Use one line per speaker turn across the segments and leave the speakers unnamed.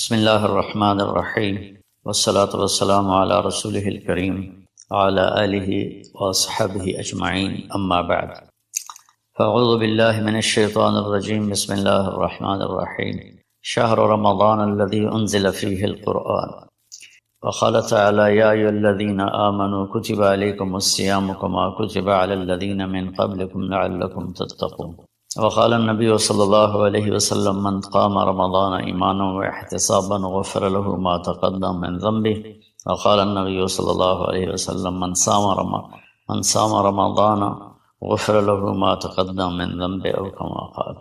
بسم اللہ الرحمن الرحیم والصلاة والسلام علی رسولہ الکریم وعلی آلہ واصحابہ اجمعین اما بعد فاعوذ باللہ من الشیطان الرجیم بسم اللہ الرحمن الرحیم شہر رمضان الذی انزل فیہ القرآن وقال تعالی یا ایھا الذین آمنوا کتب علیکم الصیام کما کتب علی الذین من قبلکم لعلکم تتقون وقال النبی صلی اللہ علیہ وسلم من قام رمضان ایمانا واحتسابا غفر له ما تقدم من ذنبه وقال النبی صلی اللہ علیہ وسلم من صام رمضان غفر له ما تقدم من ذنبه او کما قال۔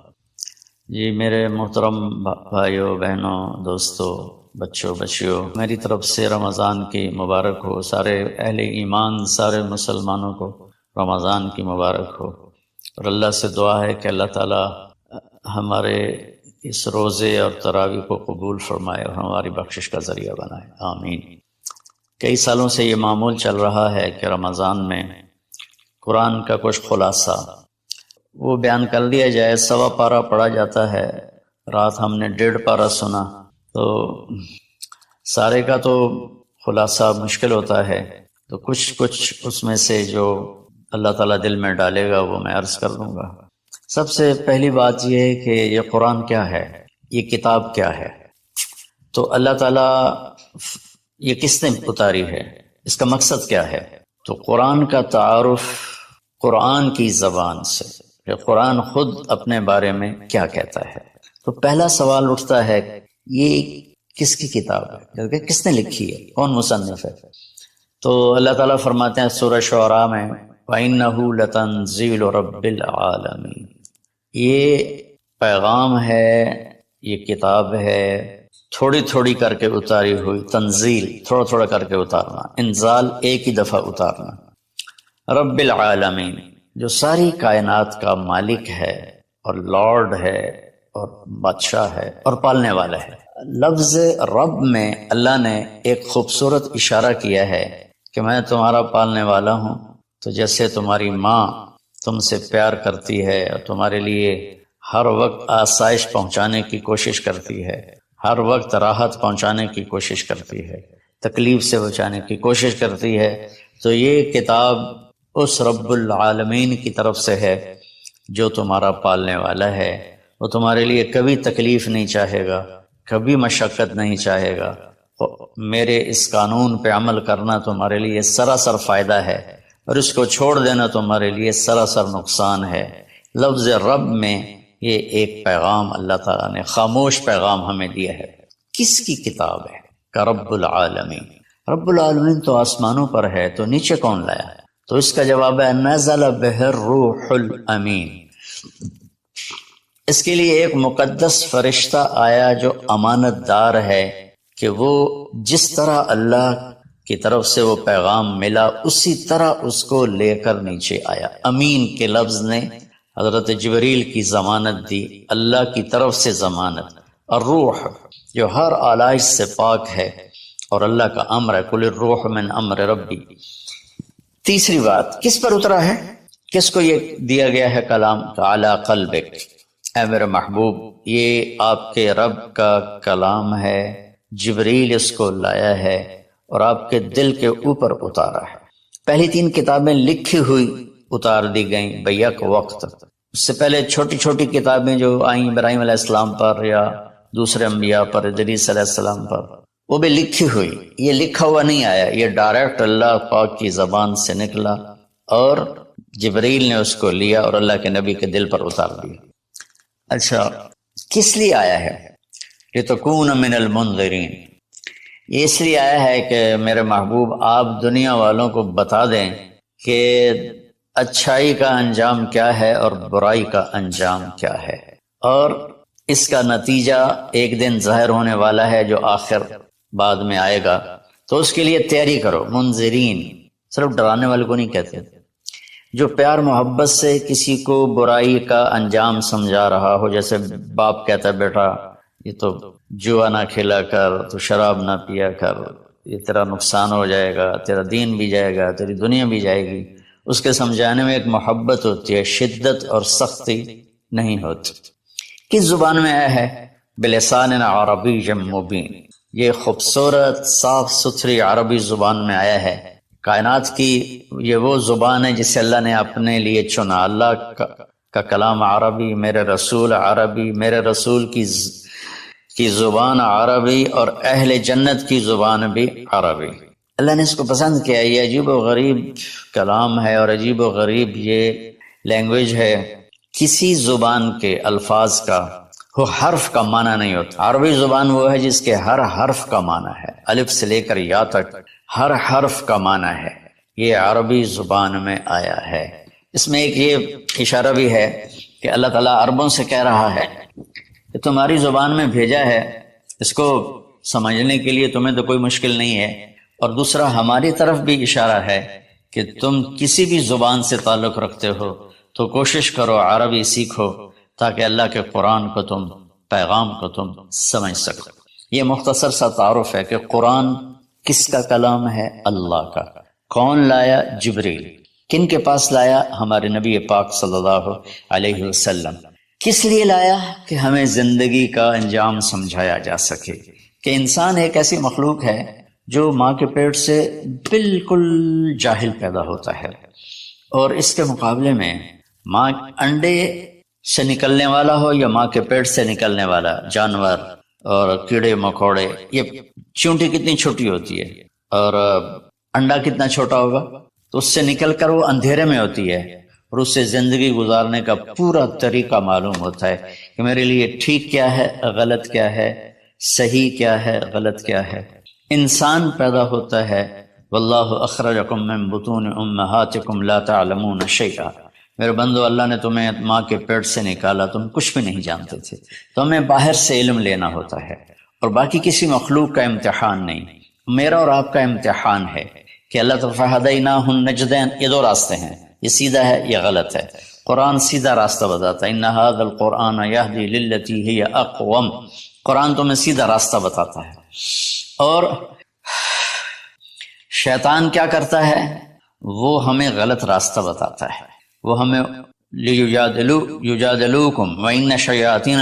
جی میرے محترم بھائیوں بہنوں دوستوں بچوں بچیوں، میری طرف سے رمضان کی مبارک ہو، سارے اہل ایمان سارے مسلمانوں کو رمضان کی مبارک ہو، اور اللہ سے دعا ہے کہ اللہ تعالی ہمارے اس روزے اور تراویح کو قبول فرمائے اور ہماری بخشش کا ذریعہ بنائے، آمین۔ کئی سالوں سے یہ معمول چل رہا ہے کہ رمضان میں قرآن کا کچھ خلاصہ وہ بیان کر دیا جائے، 1.25 پارہ پڑھا جاتا ہے، رات ہم نے 1.5 پارہ سنا، تو سارے کا تو خلاصہ مشکل ہوتا ہے، تو کچھ اس میں سے جو اللہ تعالیٰ دل میں ڈالے گا وہ میں عرض کر دوں گا۔ سب سے پہلی بات یہ ہے کہ یہ قرآن کیا ہے، یہ کتاب کیا ہے، تو اللہ تعالیٰ یہ کس نے اتاری ہے، اس کا مقصد کیا ہے؟ تو قرآن کا تعارف قرآن کی زبان سے، کہ قرآن خود اپنے بارے میں کیا کہتا ہے۔ تو پہلا سوال اٹھتا ہے یہ کس کی کتاب ہے، کس نے لکھی ہے، کون مصنف ہے؟ تو اللہ تعالیٰ فرماتے ہیں سورہ شعراء میں وَإِنَّهُ لَتَنزِيلُ رَبِّ الْعَالَمِينَ، یہ پیغام ہے، یہ کتاب ہے، تھوڑی تھوڑی کر کے اتاری ہوئی، تنزیل تھوڑا تھوڑا کر کے اتارنا، انزال ایک ہی دفعہ اتارنا، رب العالمین جو ساری کائنات کا مالک ہے اور لارڈ ہے اور بادشاہ ہے اور پالنے والا ہے۔ لفظ رب میں اللہ نے ایک خوبصورت اشارہ کیا ہے کہ میں تمہارا پالنے والا ہوں، تو جیسے تمہاری ماں تم سے پیار کرتی ہے اور تمہارے لیے ہر وقت آسائش پہنچانے کی کوشش کرتی ہے، ہر وقت راحت پہنچانے کی کوشش کرتی ہے، تکلیف سے بچانے کی کوشش کرتی ہے، تو یہ کتاب اس رب العالمین کی طرف سے ہے جو تمہارا پالنے والا ہے۔ وہ تمہارے لیے کبھی تکلیف نہیں چاہے گا، کبھی مشقت نہیں چاہے گا، میرے اس قانون پہ عمل کرنا تمہارے لیے سراسر فائدہ ہے اور اس کو چھوڑ دینا تمہارے لیے سراسر نقصان ہے۔ لفظ رب میں یہ ایک پیغام اللہ تعالیٰ نے خاموش پیغام ہمیں دیا ہے۔ کس کی کتاب ہے؟ کہ رب العالمین۔ رب العالمین تو آسمانوں پر ہے، تو نیچے کون لایا ہے؟ تو اس کا جواب ہے نزل بہ الروح الامین، اس کے لیے ایک مقدس فرشتہ آیا جو امانت دار ہے، کہ وہ جس طرح اللہ کی طرف سے وہ پیغام ملا اسی طرح اس کو لے کر نیچے آیا۔ امین کے لفظ نے حضرت جبریل کی ضمانت دی، اللہ کی طرف سے ضمانت، اور روح جو ہر آلائش سے پاک ہے اور اللہ کا امر ہے قل الروح من امر ربی۔ تیسری بات کس پر اترا ہے، کس کو یہ دیا گیا ہے کلام؟ علی قلبک، اے میرے محبوب یہ آپ کے رب کا کلام ہے، جبریل اس کو لایا ہے اور آپ کے دل کے اوپر اتارا ہے۔ پہلی 3 کتابیں لکھی ہوئی اتار دی گئیں بیک وقت، اس سے پہلے چھوٹی چھوٹی کتابیں جو آئیں ابراہیم علیہ السلام پر یا دوسرے انبیاء پر، ادریس علیہ السلام پر، وہ بھی لکھی ہوئی، یہ لکھا ہوا نہیں آیا، یہ ڈائریکٹ اللہ پاک کی زبان سے نکلا اور جبریل نے اس کو لیا اور اللہ کے نبی کے دل پر اتار دیا۔ اچھا کس لیے آیا ہے؟ لتکون من المنذرین، یہ اس لیے آیا ہے کہ میرے محبوب آپ دنیا والوں کو بتا دیں کہ اچھائی کا انجام کیا ہے اور برائی کا انجام کیا ہے، اور اس کا نتیجہ ایک دن ظاہر ہونے والا ہے جو آخر بعد میں آئے گا، تو اس کے لیے تیاری کرو۔ منذرین صرف ڈرانے والے کو نہیں کہتے، جو پیار محبت سے کسی کو برائی کا انجام سمجھا رہا ہو، جیسے باپ کہتا ہے بیٹا یہ تو جوا نہ کھیلا کر، تو شراب نہ پیا کر، یہ تیرا نقصان ہو جائے گا، تیرا دین بھی جائے گا، تیری دنیا بھی جائے گی، اس کے سمجھانے میں ایک محبت ہوتی ہے، شدت اور سختی نہیں ہوتی۔ کس زبان میں آیا ہے؟ بلسان عربی مبین، یہ خوبصورت صاف ستھری عربی زبان میں آیا ہے۔ کائنات کی یہ وہ زبان ہے جسے اللہ نے اپنے لیے چنا۔ اللہ کا کلام عربی، میرے رسول عربی، میرے رسول کی زبان عربی، اور اہل جنت کی زبان بھی عربی۔ اللہ نے اس کو پسند کیا۔ یہ عجیب و غریب کلام ہے اور عجیب و غریب یہ لینگویج ہے۔ کسی زبان کے الفاظ کا وہ حرف کا معنی نہیں ہوتا۔ عربی زبان وہ ہے جس کے ہر حرف کا معنی ہے، الف سے لے کر یا تک ہر حرف کا معنی ہے۔ یہ عربی زبان میں آیا ہے۔ اس میں ایک یہ اشارہ بھی ہے کہ اللہ تعالیٰ عربوں سے کہہ رہا ہے کہ تمہاری زبان میں بھیجا ہے، اس کو سمجھنے کے لیے تمہیں تو کوئی مشکل نہیں ہے۔ اور دوسرا ہماری طرف بھی اشارہ ہے کہ تم کسی بھی زبان سے تعلق رکھتے ہو تو کوشش کرو عربی سیکھو، تاکہ اللہ کے قرآن کو تم، پیغام کو تم سمجھ سکو۔ یہ مختصر سا تعارف ہے کہ قرآن کس کا کلام ہے؟ اللہ کا۔ کون لایا؟ جبریل۔ کن کے پاس لایا؟ ہمارے نبی پاک صلی اللہ علیہ وسلم۔ کس لیے لایا؟ کہ ہمیں زندگی کا انجام سمجھایا جا سکے کہ انسان ایک ایسی مخلوق ہے جو ماں کے پیٹ سے بالکل جاہل پیدا ہوتا ہے، اور اس کے مقابلے میں ماں انڈے سے نکلنے والا ہو یا ماں کے پیٹ سے نکلنے والا جانور اور کیڑے مکوڑے، یہ چونٹی کتنی چھوٹی ہوتی ہے اور انڈا کتنا چھوٹا ہوگا، تو اس سے نکل کر وہ اندھیرے میں ہوتی ہے، اور اس سے زندگی گزارنے کا پورا طریقہ معلوم ہوتا ہے کہ میرے لیے ٹھیک کیا ہے، غلط کیا ہے، صحیح کیا ہے، غلط کیا ہے۔ انسان پیدا ہوتا ہے، واللہ اخرجکم من بطون امہاتکم لا تعلمون شیئا، میرے بندو اللہ نے تمہیں ماں کے پیٹ سے نکالا، تم کچھ بھی نہیں جانتے تھے، تو ہمیں باہر سے علم لینا ہوتا ہے، اور باقی کسی مخلوق کا امتحان نہیں، میرا اور آپ کا امتحان ہے کہ اللہ تعالیٰ فہدیناہ النجدین، یہ دو راستے ہیں، یہ سیدھا ہے، یہ غلط ہے۔ قرآن سیدھا راستہ بتاتا ہے، ان ھذا القرآن یہدی للتی ہی اقوم، قرآن تمہیں سیدھا راستہ بتاتا ہے۔ اور شیطان کیا کرتا ہے؟ وہ ہمیں غلط راستہ بتاتا ہے، وہ ہمیں یجادلوکم وَإِنَّ الشَّيَاطِينَ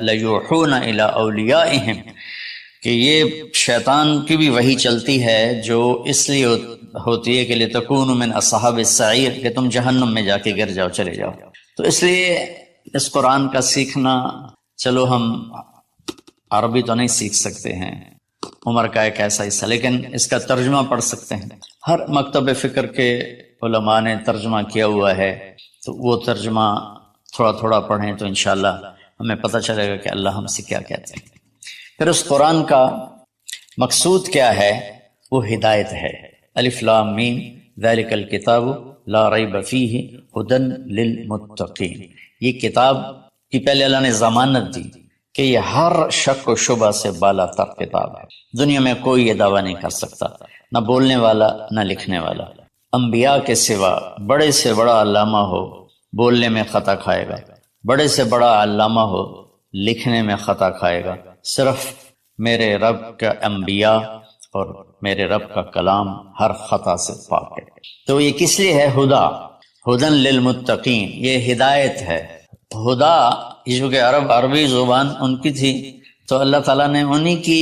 لَيُوحُونَ إِلَىٰ أَوْلِيَائِهِمْ، کہ یہ شیطان کی بھی وحی چلتی ہے جو اس لیے ہوتی ہے کہ لِتَكُونُوا مِنْ أَصْحَابِ السَّعِيرِ، کہ تم جہنم میں جا کے گر جاؤ، چلے جاؤ۔ تو اس لیے اس قرآن کا سیکھنا، چلو ہم عربی تو نہیں سیکھ سکتے ہیں، عمر کا ایک ایسا حصہ، لیکن اس کا ترجمہ پڑھ سکتے ہیں۔ ہر مکتب فکر کے علماء نے ترجمہ کیا ہوا ہے، تو وہ ترجمہ تھوڑا تھوڑا پڑھیں تو انشاءاللہ ہمیں پتہ چلے گا کہ اللہ ہم سے کیا کہتے ہیں۔ پھر اس قرآن کا مقصود کیا ہے؟ وہ ہدایت ہے۔ الف لام میم ذالک الکتاب لا ریب فیہ ھدی للمتقین، یہ کتاب کی پہلے اللہ نے ضمانت دی کہ یہ ہر شک و شبہ سے بالا تر کتاب ہے، دنیا میں کوئی یہ دعویٰ نہیں کر سکتا، نہ بولنے والا نہ لکھنے والا۔ انبیاء کے سوا بڑے سے بڑا علامہ ہو، بولنے میں خطا کھائے گا، بڑے سے بڑا علامہ ہو، لکھنے میں خطا کھائے گا، صرف میرے رب کا انبیاء اور میرے رب کا کلام ہر خطا سے پاک ہے۔ تو یہ کس لیے ہے؟ ہدن للمتقین، یہ ہدایت ہے۔ ہدا، جو کہ عربی زبان ان کی تھی، تو اللہ تعالیٰ نے انہی کی،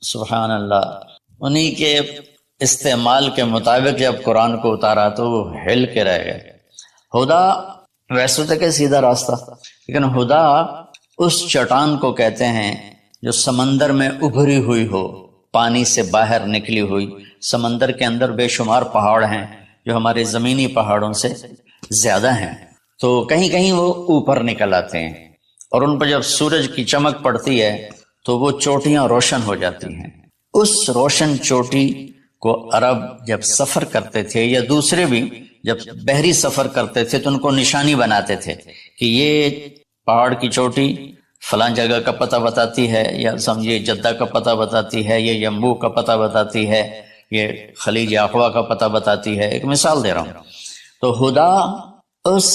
سبحان اللہ، انہی کے استعمال کے مطابق جب قرآن کو اتارا تو وہ ہل کے رہ گئے۔ ہدا ویسے تو کہ سیدھا راستہ، لیکن ہدا اس چٹان کو کہتے ہیں جو سمندر میں ابھری ہوئی ہو، پانی سے باہر نکلی ہوئی۔ سمندر کے اندر بے شمار پہاڑ ہیں جو ہمارے زمینی پہاڑوں سے زیادہ ہیں، تو کہیں کہیں وہ اوپر نکل آتے ہیں، اور ان پر جب سورج کی چمک پڑتی ہے تو وہ چوٹیاں روشن ہو جاتی ہیں۔ اس روشن چوٹی کو عرب جب سفر کرتے تھے، یا دوسرے بھی جب بحری سفر کرتے تھے، تو ان کو نشانی بناتے تھے کہ یہ پہاڑ کی چوٹی فلاں جگہ کا پتہ بتاتی ہے، یا سمجھیے جدہ کا پتہ بتاتی ہے، یہ یمبو کا پتہ بتاتی ہے، یہ خلیج اقوا کا پتہ بتاتی ہے۔ ایک مثال دے رہا ہوں۔ تو ہدا اس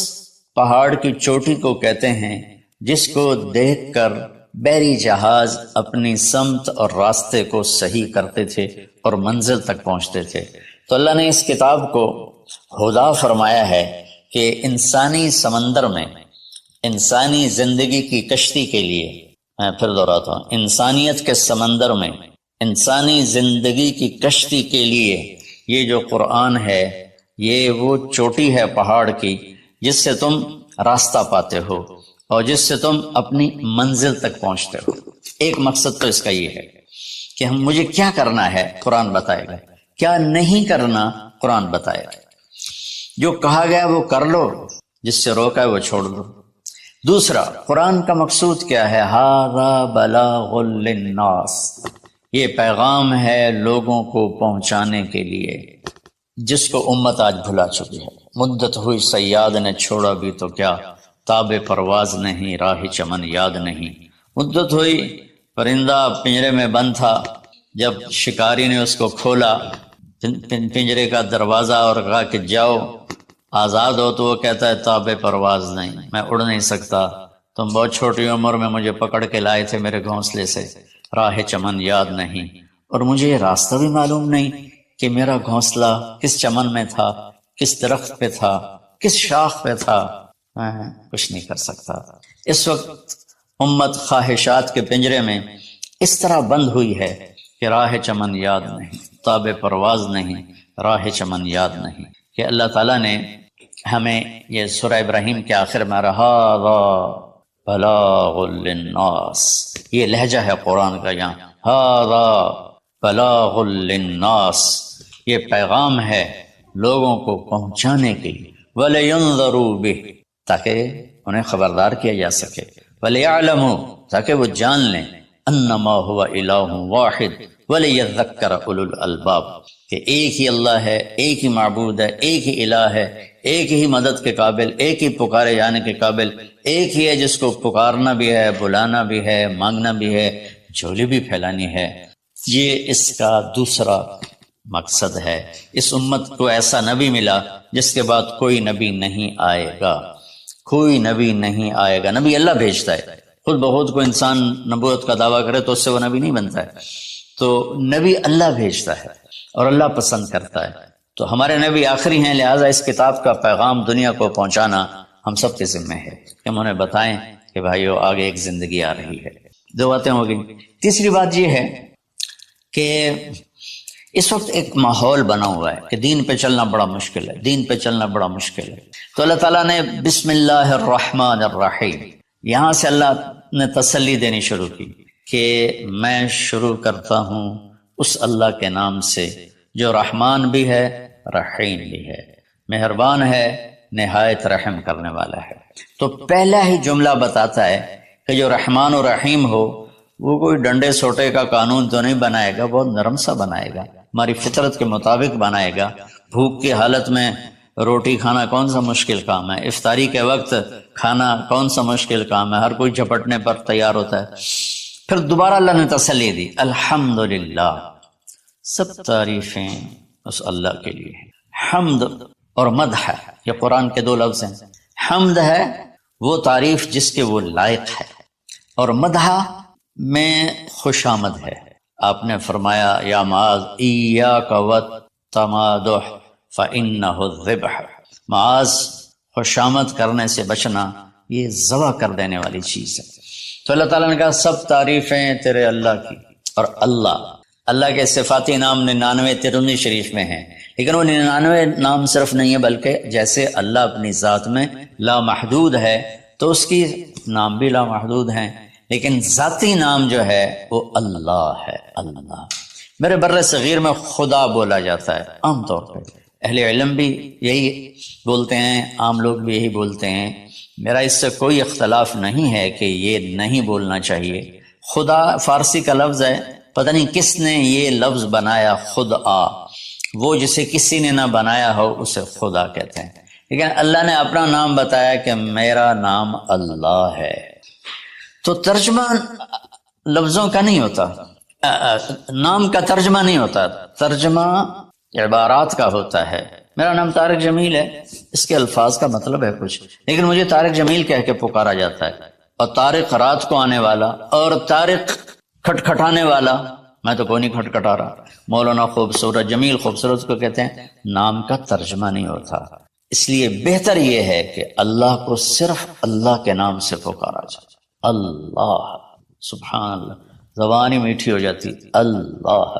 پہاڑ کی چوٹی کو کہتے ہیں جس کو دیکھ کر بحری جہاز اپنی سمت اور راستے کو صحیح کرتے تھے اور منزل تک پہنچتے تھے۔ تو اللہ نے اس کتاب کو ہدا فرمایا ہے کہ انسانی سمندر میں، انسانی زندگی کی کشتی کے لیے میں پھر دہراتا ہوں، انسانیت کے سمندر میں انسانی زندگی کی کشتی کے لیے یہ جو قرآن ہے یہ وہ چوٹی ہے پہاڑ کی جس سے تم راستہ پاتے ہو اور جس سے تم اپنی منزل تک پہنچتے ہو۔ ایک مقصد تو اس کا یہ ہے کہ مجھے کیا کرنا ہے قرآن بتائے گا، کیا نہیں کرنا قرآن بتائے گا، جو کہا گیا وہ کر لو، جس سے روکا ہے وہ چھوڑ دو۔ دوسرا، قرآن کا مقصود کیا ہے؟ ھذا بلاغ للناس، یہ پیغام ہے لوگوں کو پہنچانے کے لیے، جس کو امت آج بھلا چکی ہے۔ مدت ہوئی صیاد نے چھوڑا بھی تو کیا، تاب پرواز نہیں راہ چمن یاد نہیں۔ مدت ہوئی پرندہ پنجرے میں بند تھا، جب شکاری نے اس کو کھولا پنجرے کا دروازہ اور کہا کہ جاؤ آزاد ہو، تو وہ کہتا ہے تاب پرواز نہیں، میں اڑ نہیں سکتا، تم بہت چھوٹی عمر میں مجھے پکڑ کے لائے تھے میرے گھونسلے سے، راہ چمن یاد نہیں، اور مجھے یہ راستہ بھی معلوم نہیں کہ میرا گھونسلہ کس چمن میں تھا، کس درخت پہ تھا، کس شاخ پہ تھا، میں کچھ نہیں کر سکتا۔ اس وقت امت خواہشات کے پنجرے میں اس طرح بند ہوئی ہے کہ راہ چمن یاد نہیں، تاب پرواز نہیں، راہ چمن یاد نہیں، کہ اللہ تعالیٰ نے ہمیں یہ سورہ ابراہیم کے آخر میں ھذا بلاغ للناس، یہ لہجہ ہے قرآن کا، یہاں ھذا بلاغ للناس، یہ پیغام ہے لوگوں کو پہنچانے کے لیے، وَلِيُنذَرُوا بِهِ، تاکہ انہیں خبردار کیا جا سکے، وَلِيَعْلَمُوا، تاکہ وہ جان لیں، انما هو الہ واحد وَلِيَذَّكَّرَ اولو الالباب، کہ ایک ہی اللہ ہے، ایک ہی معبود ہے، ایک ہی الہ ہے، ایک ہی مدد کے قابل، ایک ہی پکارے جانے کے قابل، ایک ہی ہے جس کو پکارنا بھی ہے، بلانا بھی ہے، مانگنا بھی ہے، جھولی بھی پھیلانی ہے۔ یہ اس کا دوسرا مقصد ہے۔ اس امت کو ایسا نبی ملا جس کے بعد کوئی نبی نہیں آئے گا، کوئی نبی نہیں آئے گا۔ نبی اللہ بھیجتا ہے، خود بخود کو انسان نبوت کا دعویٰ کرے تو اس سے وہ نبی نہیں بنتا ہے، تو نبی اللہ بھیجتا ہے اور اللہ پسند کرتا ہے۔ تو ہمارے نبی آخری ہیں، لہٰذا اس کتاب کا پیغام دنیا کو پہنچانا ہم سب کے ذمہ ہے کہ ہم انہیں بتائیں کہ بھائیو آگے ایک زندگی آ رہی ہے۔ دو باتیں ہو گئی۔ تیسری بات یہ ہے کہ اس وقت ایک ماحول بنا ہوا ہے کہ دین پہ چلنا بڑا مشکل ہے، دین پہ چلنا بڑا مشکل ہے۔ تو اللہ تعالیٰ نے بسم اللہ الرحمن الرحیم، یہاں سے اللہ نے تسلی دینی شروع کی کہ میں شروع کرتا ہوں اس اللہ کے نام سے جو رحمان بھی ہے رحیم بھی ہے، مہربان ہے، نہایت رحم کرنے والا ہے۔ تو پہلا ہی جملہ بتاتا ہے کہ جو رحمان و رحیم ہو وہ کوئی ڈنڈے سوٹے کا قانون تو نہیں بنائے گا، بہت نرم سا بنائے گا، ہماری فطرت کے مطابق بنائے گا۔ بھوک کی حالت میں روٹی کھانا کون سا مشکل کام ہے، افطاری کے وقت کھانا کون سا مشکل کام ہے، ہر کوئی جھپٹنے پر تیار ہوتا ہے۔ پھر دوبارہ اللہ نے تسلی دی، الحمدللہ، سب تعریفیں اس اللہ کے لیے ہیں۔ حمد اور مدح، یہ قرآن کے دو لفظ ہیں۔ حمد ہے وہ تعریف جس کے وہ لائق ہے، اور مدح میں خوش آمد ہے۔ آپ نے فرمایا یا معاذ ایاک والتمادح فإنہ الذبح، معاذ خوش آمد کرنے سے بچنا یہ ذبح کر دینے والی چیز ہے۔ تو اللہ تعالیٰ نے کہا سب تعریفیں تیرے اللہ کی، اور اللہ کے صفاتی نام 99 ترمذی شریف میں ہیں، لیکن وہ 99 نام صرف نہیں ہے بلکہ جیسے اللہ اپنی ذات میں لامحدود ہے تو اس کی نام بھی لامحدود ہیں، لیکن ذاتی نام جو ہے وہ اللہ ہے۔ اللہ میرے بر صغیر میں خدا بولا جاتا ہے عام طور پہ، اہل علم بھی یہی بولتے ہیں، عام لوگ بھی یہی بولتے ہیں، میرا اس سے کوئی اختلاف نہیں ہے کہ یہ نہیں بولنا چاہیے۔ خدا فارسی کا لفظ ہے، پتہ نہیں کس نے یہ لفظ بنایا، خدا، وہ جسے کسی نے نہ بنایا ہو اسے خدا کہتے ہیں، لیکن اللہ نے اپنا نام بتایا کہ میرا نام اللہ ہے۔ تو ترجمہ لفظوں کا نہیں ہوتا، نام کا ترجمہ نہیں ہوتا، ترجمہ عبارات کا ہوتا ہے۔ میرا نام طارق جمیل ہے، اس کے الفاظ کا مطلب ہے کچھ، لیکن مجھے طارق جمیل کہہ کے پکارا جاتا ہے، اور طارق رات کو آنے والا، اور طارق کھٹکھٹانے والا، میں تو کوئی نہیں کھٹکھٹا رہا۔ مولانا خوبصورت، جمیل خوبصورت کو کہتے ہیں، نام کا ترجمہ نہیں ہوتا۔ اس لیے بہتر یہ ہے کہ اللہ کو صرف اللہ کے نام سے پکارا جائے، اللہ، سبحان اللہ، زبان ہی میٹھی ہو جاتی. اللہ،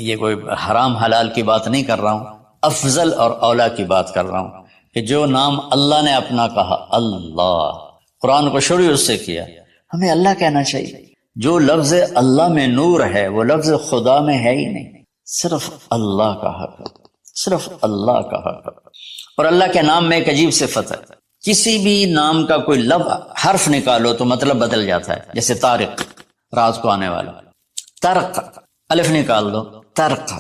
یہ کوئی حرام حلال کی بات نہیں کر رہا ہوں، افضل اور اولا کی بات کر رہا ہوں کہ جو نام اللہ نے اپنا کہا، اللہ، قرآن کو شروع اس سے کیا، ہمیں اللہ کہنا چاہیے. جو لفظ اللہ میں نور ہے وہ لفظ خدا میں ہے ہی نہیں، صرف اللہ کہا کر، صرف اللہ کہا کر. اور اللہ کے نام میں ایک عجیب صفت ہے، کسی بھی نام کا کوئی لفظ حرف نکالو تو مطلب بدل جاتا ہے. جیسے طارق، رات کو آنے والا. طرق، الف نکال دو، طرق،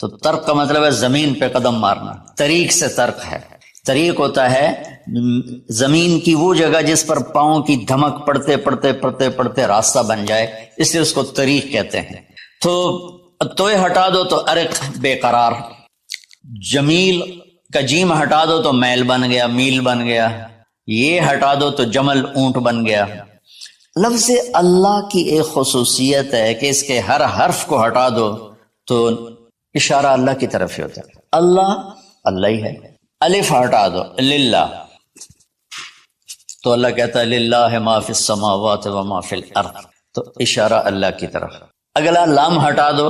تو طرق کا مطلب ہے زمین پہ قدم مارنا. طریق سے طرق ہے. طریق ہوتا ہے زمین کی وہ جگہ جس پر پاؤں کی دھمک پڑتے پڑتے پڑتے پڑتے راستہ بن جائے، اس لیے اس کو طریق کہتے ہیں. تو یہ ہٹا دو تو ارق، بے قرار. جمیل کا جیم ہٹا دو تو میل بن گیا، میل بن گیا. یہ ہٹا دو تو جمل، اونٹ بن گیا. لفظ اللہ کی ایک خصوصیت ہے کہ اس کے ہر حرف کو ہٹا دو تو اشارہ اللہ کی طرف ہی ہوتا ہے. اللہ اللہ ہی ہے. الف ہٹا دو، للہ، تو اللہ کہتا ہے للہ ما فی السماوات و ما فی الارض، تو اشارہ اللہ کی طرف. اگلا لام ہٹا دو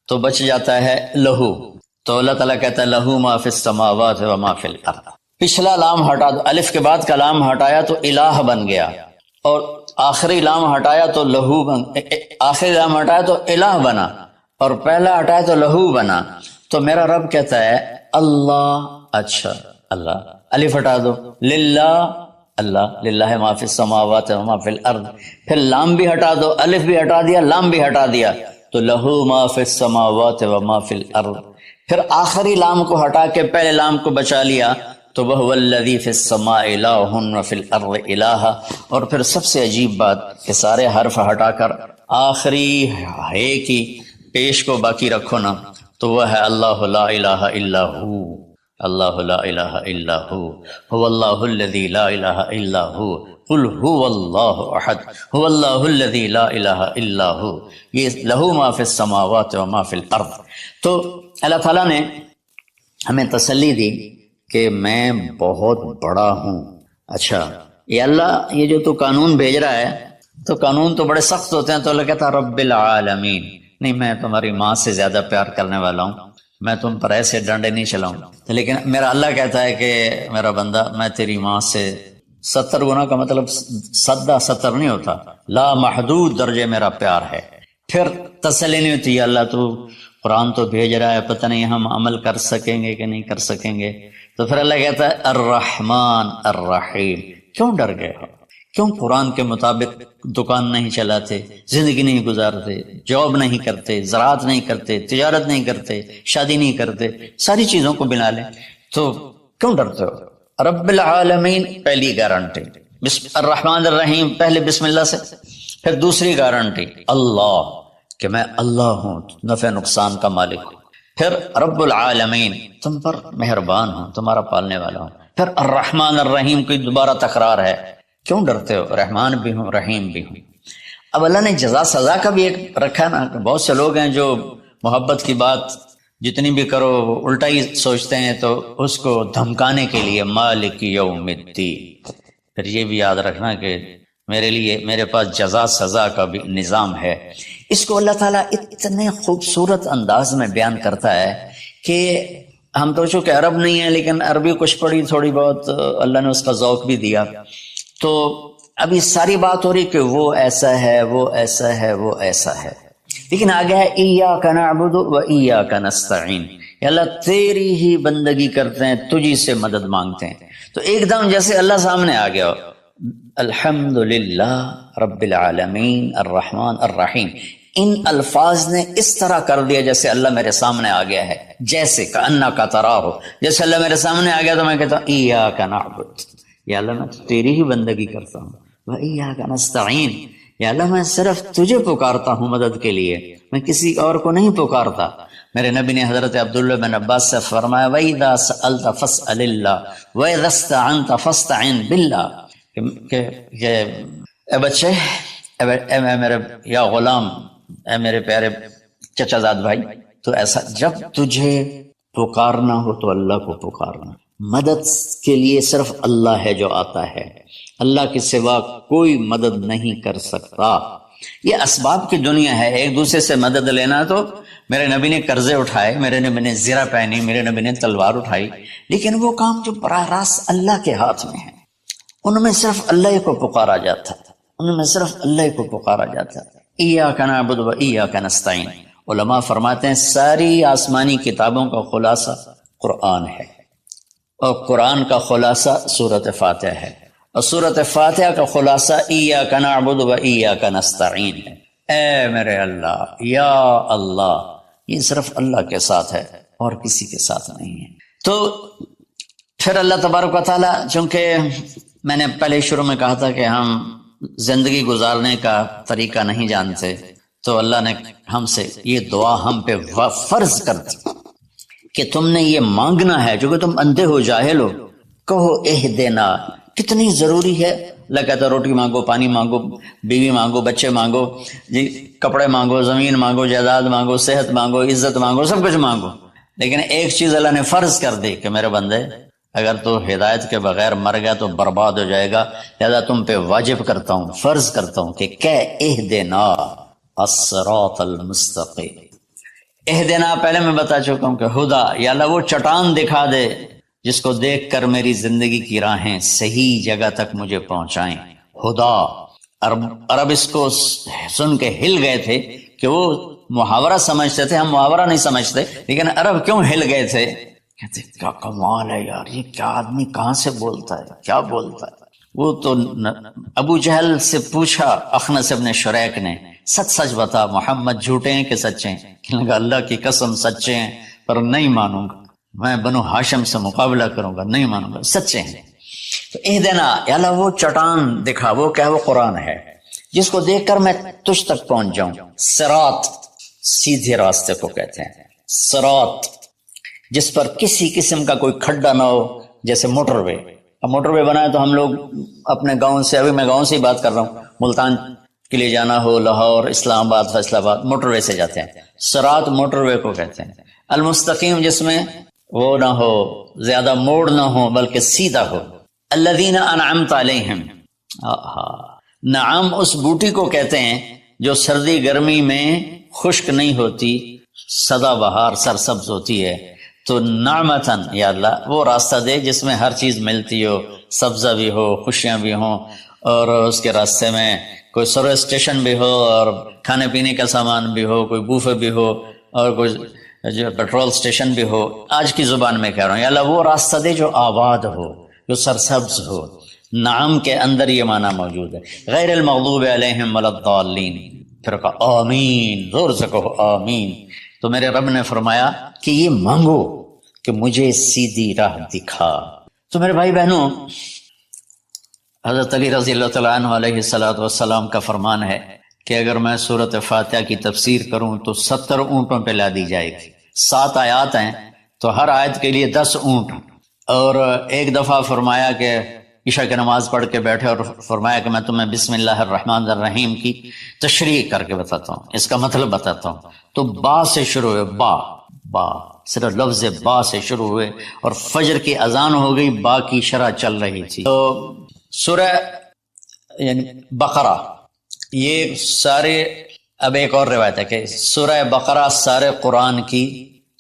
تو بچ جاتا ہے لہو، تو اللہ تعالیٰ کہتا ہے لہو ما فی السماوات و ما فی الارض. پچھلا لام ہٹا دو، الف کے بعد کا لام ہٹایا تو الہ بن گیا، اور آخری لام ہٹایا تو لہو آخری لام ہٹایا تو الہ بنا، اور پہلا ہٹایا تو لہو بنا. تو میرا رب کہتا ہے اللہ، اچھا اللہ. الف ہٹا دو، للہ، اللہ، للہ ما فی السماوات و ما فی الارض. پھر لام بھی ہٹا دو، الف بھی ہٹا دیا، لام بھی ہٹا دیا، تو لہو ما فی السماوات و ما فی الارض. پھر آخری لام کو ہٹا کے پہلے لام کو بچا لیا تو وَهُوَ الَّذِي فِي السَّمَاءِ إِلَٰهٌ وَفِي الْأَرْضِ إِلَٰهٌ. اور پھر سب سے عجیب بات کہ سارے حرف ہٹا کر آخری ہے کی پیش کو باقی رکھو نا، تو وہ ہے اللہ لا الہ الا ہو. اللہ لا الہ الا ہو، هو اللہ الذی لا الہ الا ہو، قل هو اللہ احد، هو اللہ الذی لا الہ الا ہو. یہ لہو ما فی السماوات و ما فی الارض. تو اللہ تعالیٰ نے ہمیں تسلی دی کہ میں بہت بڑا ہوں. اچھا یہ اللہ، یہ جو تو قانون بھیج رہا ہے تو قانون تو بڑے سخت ہوتے ہیں، تو اللہ کہتا رب العالمین، نہیں میں تمہاری ماں سے زیادہ پیار کرنے والا ہوں، میں تم پر ایسے ڈنڈے نہیں چلاؤں. لیکن میرا اللہ کہتا ہے کہ میرا بندہ میں تیری ماں سے 70 گنا کا مطلب سدہ 70 نہیں ہوتا، لا محدود درجے میرا پیار ہے. پھر تسلی نہیں ہوتی، اللہ تو قرآن تو بھیج رہا ہے، پتہ نہیں ہم عمل کر سکیں گے کہ نہیں کر سکیں گے. تو پھر اللہ کہتا ہے الرحمن الرحیم. کیوں ڈر گئے ہو؟ کیوں قرآن کے مطابق دکان نہیں چلاتے، زندگی نہیں گزارتے، جاب نہیں کرتے، زراعت نہیں کرتے، تجارت نہیں کرتے، شادی نہیں کرتے، ساری چیزوں کو بنا لیں، تو کیوں ڈرتے ہو؟ رب العالمین پہلی گارنٹی، الرحمن الرحیم پہلے بسم اللہ سے. پھر دوسری گارنٹی اللہ، کہ میں اللہ ہوں، نفع نقصان کا مالک ہوں. پھر رب العالمین، تم پر مہربان ہوں، تمہارا پالنے والا ہوں. پھر الرحمن الرحیم کی دوبارہ تکرار ہے. کیوں ڈرتے ہو؟ رحمان بھی ہوں، رحیم بھی ہوں. اب اللہ نے جزا سزا کا بھی ایک رکھا نا. بہت سے لوگ ہیں جو محبت کی بات جتنی بھی کرو الٹا ہی سوچتے ہیں، تو اس کو دھمکانے کے لیے مالک یوم الدین. پھر یہ بھی یاد رکھنا کہ میرے پاس جزا سزا کا بھی نظام ہے. اس کو اللہ تعالیٰ اتنے خوبصورت انداز میں بیان کرتا ہے کہ ہم تو چونکہ عرب نہیں ہیں، لیکن عربی کچھ پڑھی تھوڑی بہت، اللہ نے اس کا ذوق بھی دیا. تو ابھی ساری بات ہو رہی کہ وہ ایسا ہے، وہ ایسا ہے، وہ ایسا ہے، لیکن آگے ہے ایاک نعبد و ایاک نستعین. اللہ تیری ہی بندگی کرتے ہیں، تجھی سے مدد مانگتے ہیں. تو ایک دم جیسے اللہ سامنے آ گیا، الحمدللہ رب العالمین الرحمن الرحیم. ان الفاظ نے اس طرح کر دیا جیسے اللہ میرے سامنے آ گیا ہے، جیسے کأنک تراہ، جیسے اللہ میرے سامنے آ گیا تو میں کہتا ہوں ایاک نعبد، یا اللہ میں تیری ہی بندگی کرتا ہوں، و ایاک نستعین، یا اللہ میں صرف تجھے پکارتا ہوں مدد کے لیے، میں کسی اور کو نہیں پکارتا. میرے نبی نے حضرت عبداللہ بن عباس سے فرمایا وَإِذَا سَأَلْتَ فَاسْأَلِ اللَّهِ وَإِذَا اسْتَعَنْتَ فَاسْتَعِنْ بِاللَّهِ. کہ اے بچے، اے میرے یا غلام، اے میرے پیارے چچا زاد بھائی، تو ایسا جب تجھے پکارنا ہو تو اللہ کو پکارنا، مدد کے لیے صرف اللہ ہے جو آتا ہے، اللہ کے سوا کوئی مدد نہیں کر سکتا۔ یہ اسباب کی دنیا ہے، ایک دوسرے سے مدد لینا، تو میرے نبی نے قرضے اٹھائے، میرے نبی نے زرہ پہنی، میرے نبی نے تلوار اٹھائی، لیکن وہ کام جو براہ راست اللہ کے ہاتھ میں ہے ان میں صرف اللہ کو پکارا جاتا ہے، ان میں صرف اللہ کو پکارا جاتا ہے۔ ایاک نعبد و ایاک نستعین، علماء فرماتے ہیں ساری آسمانی کتابوں کا خلاصہ قرآن ہے، اور قرآن کا خلاصہ سورۃ فاتحہ ہے، اور سورۃ فاتحہ کا خلاصہ ایاک نعبد و ایاک نستعین ہے۔ اے میرے اللہ، یا اللہ، یہ صرف اللہ کے ساتھ ہے اور کسی کے ساتھ نہیں ہے۔ تو پھر اللہ تبارک و تعالیٰ، چونکہ میں نے پہلے شروع میں کہا تھا کہ ہم زندگی گزارنے کا طریقہ نہیں جانتے، تو اللہ نے ہم سے یہ دعا ہم پہ فرض کر دی کہ تم نے یہ مانگنا ہے، جو کہ تم اندھے ہو جاہل ہو، کہو اہدنا۔ کتنی ضروری ہے، اللہ کہتا ہے روٹی مانگو، پانی مانگو، بیوی مانگو، بچے مانگو، جی کپڑے مانگو، زمین مانگو، جائیداد مانگو، صحت مانگو، عزت مانگو، سب کچھ مانگو، لیکن ایک چیز اللہ نے فرض کر دی کہ میرے بندے اگر تو ہدایت کے بغیر مر گیا تو برباد ہو جائے گا، لہذا تم پہ واجب کرتا ہوں، فرض کرتا ہوں کہ اہدنا الصراط المستقیم۔ اہدنا پہلے میں بتا چکا ہوں کہ ہدا، یا اللہ وہ چٹان دکھا دے جس کو دیکھ کر میری زندگی کی راہیں صحیح جگہ تک مجھے پہنچائیں۔ ہدا، عرب اس کو سن کے ہل گئے تھے کہ وہ محاورہ سمجھتے تھے، ہم محاورہ نہیں سمجھتے، لیکن عرب کیوں ہل گئے تھے؟ کہتے کیا کمال ہے یار، یہ کیا آدمی کہاں سے بولتا ہے، کیا بولتا ہے۔ وہ تو ابو جہل سے پوچھا اخنس ابن شریک نے، سچ سچ بتا محمد جھوٹے ہیں کہ سچے ہیں؟ کہنے لگا اللہ کی قسم سچے ہیں، پر نہیں مانوں گا، میں بنو ہاشم سے مقابلہ کروں گا، نہیں مانوں گا، سچے ہیں۔ تو اہدنا، یا اللہ وہ چٹان دکھا، وہ کیا، وہ قرآن ہے جس کو دیکھ کر میں تجھ تک پہنچ جاؤں۔ صراط، سیدھے راستے کو کہتے ہیں، صراط جس پر کسی قسم کا کوئی کھڈا نہ ہو، جیسے موٹر وے۔ اب موٹر وے بنائے تو ہم لوگ اپنے گاؤں سے، ابھی میں گاؤں سے ہی بات کر رہا ہوں، ملتان کے لیے جانا ہو، لاہور، اسلام آباد، فیصل آباد، موٹر وے سے جاتے ہیں۔ صراط موٹر وے کو کہتے ہیں۔ المستقیم جس میں وہ نہ ہو، زیادہ موڑ نہ ہو، بلکہ سیدھا ہو۔ الذین انعمت علیہم، نعم اس بوٹی کو کہتے ہیں جو سردی گرمی میں خشک نہیں ہوتی، سدا بہار سرسبز ہوتی ہے۔ تو نعمتن، یا اللہ وہ راستہ دے جس میں ہر چیز ملتی ہو، سبزہ بھی ہو، خوشیاں بھی ہوں، اور اس کے راستے میں کوئی سروس اسٹیشن بھی ہو، اور کھانے پینے کا سامان بھی ہو، کوئی بوفے بھی ہو، اور کوئی جو پیٹرول اسٹیشن بھی ہو۔ آج کی زبان میں کہہ رہا ہوں، یا اللہ وہ راستہ دے جو آباد ہو، جو سرسبز ہو۔ نعم کے اندر یہ معنی موجود ہے، غیر المغضوب علیہم ولا الضالین۔ پھر کہا آمین، زور سے کہو آمین۔ تو میرے رب نے فرمایا کہ یہ مانگو کہ مجھے سیدھی راہ دکھا۔ تو میرے بھائی بہنوں، حضرت علی رضی اللہ تعالیٰ عنہ علیہ السلام کا فرمان ہے کہ اگر میں سورۃ فاتحہ کی تفسیر کروں تو 70 اونٹوں پہ لا دی جائے گی۔ 7 آیات ہیں تو ہر آیت کے لیے 10 اونٹ۔ اور ایک دفعہ فرمایا کہ عشاء کی نماز پڑھ کے بیٹھے اور فرمایا کہ میں تمہیں بسم اللہ الرحمن الرحیم کی تشریح کر کے بتاتا ہوں، اس کا مطلب بتاتا ہوں۔ تو با سے شروع ہوئے، با صرف لفظ با سے شروع ہوئے، اور فجر کی اذان ہو گئی، با کی شرح چل رہی تھی۔ تو سورہ یعنی بقرہ، یہ سارے، اب ایک اور روایت ہے کہ سورہ بقرہ سارے قرآن کی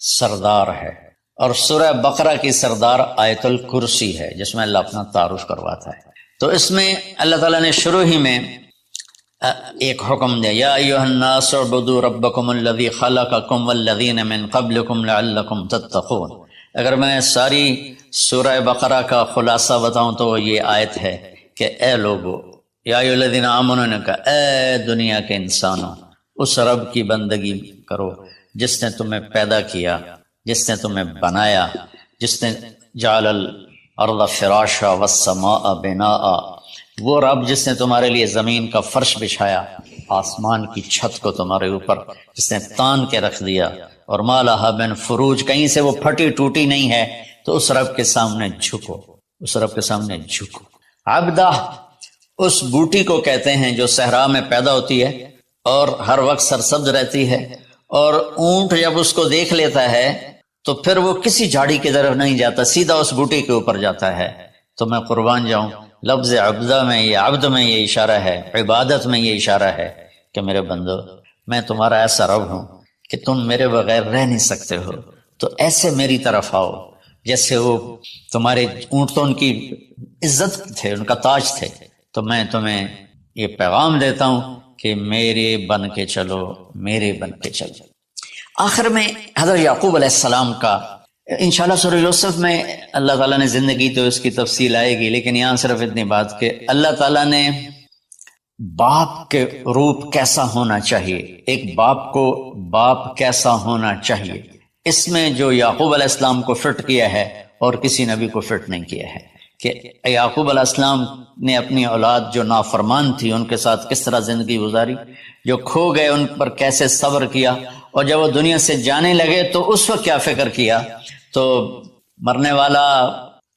سردار ہے، اور سورہ بقرہ کی سردار آیت الکرسی ہے، جس میں اللہ اپنا تعارف کرواتا ہے۔ تو اس میں اللہ تعالیٰ نے شروع ہی میں ایک حکم دیا، یا ایھا الناس اعبدوا ربکم الذی خلقکم والذین من قبلکم لعلکم تتقون۔ اگر میں ساری سورہ بقرہ کا خلاصہ بتاؤں تو یہ آیت ہے کہ اے لوگو، یا ایھا الذین آمنوا نے کہا اے دنیا کے انسانوں، اس رب کی بندگی کرو جس نے تمہیں پیدا کیا، جس نے تمہیں بنایا، جس نے جعل الارض فراشا والسماء بناء، وہ رب جس نے تمہارے لیے زمین کا فرش بچھایا، آسمان کی چھت کو تمہارے اوپر جس نے تان کے رکھ دیا، اور ما لہا من فروج، کہیں سے وہ پھٹی ٹوٹی نہیں ہے، تو اس رب کے سامنے جھکو، اس رب کے سامنے جھکو۔ عبدہ اس بوٹی کو کہتے ہیں جو صحرا میں پیدا ہوتی ہے اور ہر وقت سرسبز رہتی ہے، اور اونٹ جب اس کو دیکھ لیتا ہے تو پھر وہ کسی جھاڑی کی طرف نہیں جاتا، سیدھا اس بوٹے کے اوپر جاتا ہے۔ تو میں قربان جاؤں، لفظ عبدہ میں یہ عبد میں یہ اشارہ ہے، عبادت میں یہ اشارہ ہے کہ میرے بندو میں تمہارا ایسا رب ہوں کہ تم میرے بغیر رہ نہیں سکتے ہو، تو ایسے میری طرف آؤ جیسے وہ تمہارے اونٹوں کی عزت تھے، ان کا تاج تھے۔ تو میں تمہیں یہ پیغام دیتا ہوں کہ میرے بن کے چلو، میرے بن کے چلو۔ آخر میں حضرت یعقوب علیہ السلام کا انشاءاللہ سورہ یوسف میں اللہ تعالیٰ نے زندگی تو اس کی تفصیل آئے گی، لیکن یہاں صرف اتنی بات کہ اللہ تعالیٰ نے باپ کے روپ کیسا ہونا چاہیے، ایک باپ کو باپ کیسا ہونا چاہیے، اس میں جو یعقوب علیہ السلام کو فٹ کیا ہے اور کسی نبی کو فٹ نہیں کیا ہے، کہ یعقوب علیہ السلام نے اپنی اولاد جو نافرمان تھی ان کے ساتھ کس طرح زندگی گزاری، جو کھو گئے ان پر کیسے صبر کیا، اور جب وہ دنیا سے جانے لگے تو اس وقت کیا فکر کیا۔ تو مرنے والا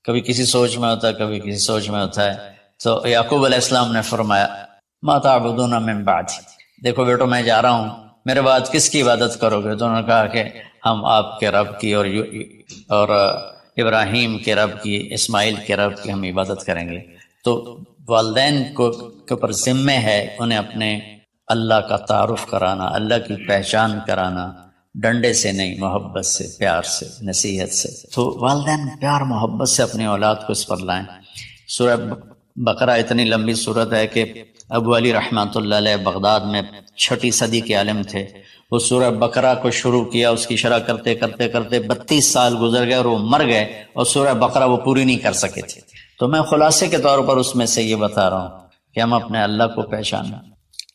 کبھی کسی سوچ میں ہوتا ہے، کبھی کسی سوچ میں ہوتا ہے، تو یعقوب علیہ السلام نے فرمایا ما تعبدون من بعد، دیکھو بیٹو میں جا رہا ہوں، میرے بعد کس کی عبادت کرو گے؟ تو انہوں نے کہا کہ ہم آپ کے رب کی اور ابراہیم کے رب کی، اسماعیل کے رب کی ہم عبادت کریں گے۔ تو والدین کو کے اوپر ذمہ ہے انہیں اپنے اللہ کا تعارف کرانا، اللہ کی پہچان کرانا، ڈنڈے سے نہیں، محبت سے، پیار سے، نصیحت سے۔ تو والدین پیار محبت سے اپنی اولاد کو اس پر لائیں۔ سورہ بقرہ اتنی لمبی صورت ہے کہ ابو علی رحمۃ اللہ علیہ بغداد میں 6 صدی کے عالم تھے، وہ سورہ بقرہ کو شروع کیا، اس کی شرح کرتے کرتے کرتے 32 سال گزر گئے اور وہ مر گئے اور سورہ بقرہ وہ پوری نہیں کر سکے تھے۔ تو میں خلاصے کے طور پر اس میں سے یہ بتا رہا ہوں کہ ہم اپنے اللہ کو پہچانیں،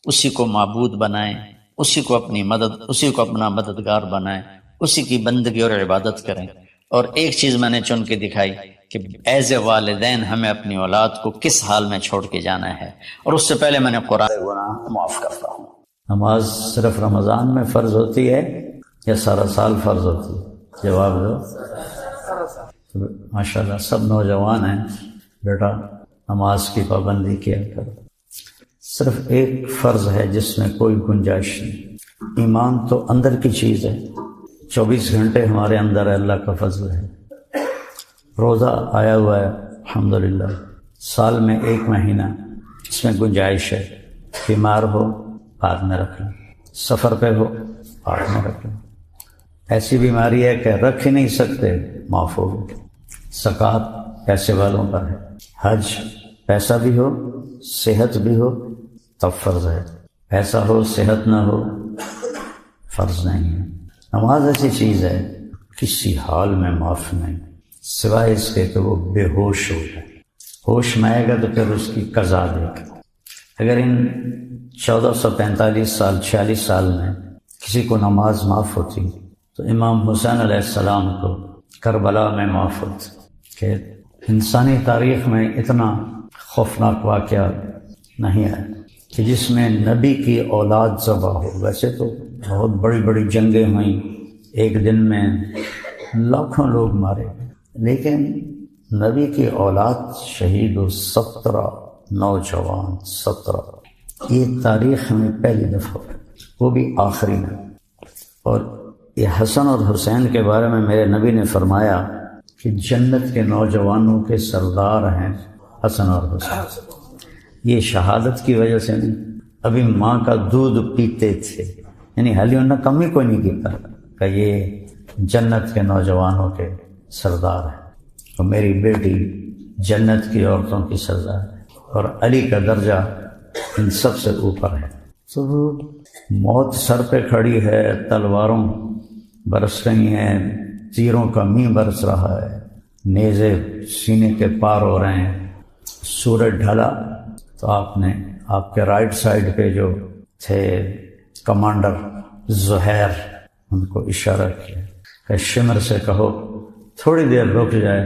اسی کو معبود بنائیں، اسی کو اپنی مدد، اسی کو اپنا مددگار بنائیں، اسی کی بندگی اور عبادت کریں۔ اور ایک چیز میں نے چن کے دکھائی کہ ایز والدین ہمیں اپنی اولاد کو کس حال میں چھوڑ کے جانا ہے، اور اس سے پہلے میں نے قرآن گناہ معاف کرتا ہوں۔ نماز صرف رمضان میں فرض ہوتی ہے یا سارا سال فرض ہوتی ہے؟ جواب دو۔ ماشاءاللہ سب نوجوان ہیں، بیٹا نماز کی پابندی کیا کرو۔ صرف ایک فرض ہے جس میں کوئی گنجائش نہیں، ایمان تو اندر کی چیز ہے، 24 گھنٹے ہمارے اندر ہے، اللہ کا فضل ہے۔ روزہ آیا ہوا ہے الحمدللہ، سال میں 1 مہینہ، اس میں گنجائش ہے، بیمار ہو بعد میں رکھ لیں، سفر پہ ہو بعد میں رکھ لیں، ایسی بیماری ہے کہ رکھ ہی نہیں سکتے معاف ہو۔ زکوٰۃ پیسے والوں پر ہے، حج پیسہ بھی ہو صحت بھی ہو تب فرض ہے، پیسہ ہو صحت نہ ہو فرض نہیں ہے۔ نماز ایسی چیز ہے کسی حال میں معاف نہیں، سوائے اس کے کہ وہ بے ہوش ہو جائے، ہوش میں آئے گا تو پھر اس کی قضا دے گا۔ اگر ان 1445 سال 46 سال میں کسی کو نماز معاف ہوتی تو امام حسین علیہ السلام کو کربلا میں معاف ہوتی۔ کہ انسانی تاریخ میں اتنا خوفناک واقعہ نہیں ہے کہ جس میں نبی کی اولاد ذبح ہو۔ ویسے تو بہت بڑی بڑی جنگیں ہوئیں، ایک دن میں لاکھوں لوگ مارے، لیکن نبی کی اولاد شہید ہو 17 نوجوان، 17، یہ تاریخ میں پہلی دفعہ، وہ بھی آخری میں۔ اور یہ حسن اور حسین کے بارے میں میرے نبی نے فرمایا کہ جنت کے نوجوانوں کے سردار ہیں حسن اور حسین۔ یہ شہادت کی وجہ سے نہیں، ابھی ماں کا دودھ پیتے تھے، یعنی حالی انہوں نے کمی کوئی نہیں کیتا کہ یہ جنت کے نوجوانوں کے سردار ہیں، اور میری بیٹی جنت کی عورتوں کی سردار ہے، اور علی کا درجہ ان سب سے اوپر ہے۔ تو موت سر پہ کھڑی ہے، تلواروں برس رہی ہیں، تیروں کا مینہ برس رہا ہے، نیزے سینے کے پار ہو رہے ہیں، سورج ڈھلا تو آپ کے رائٹ سائڈ پہ جو تھے کمانڈر زہیر، ان کو اشارہ کیا کہ شمر سے کہو تھوڑی دیر رک جائے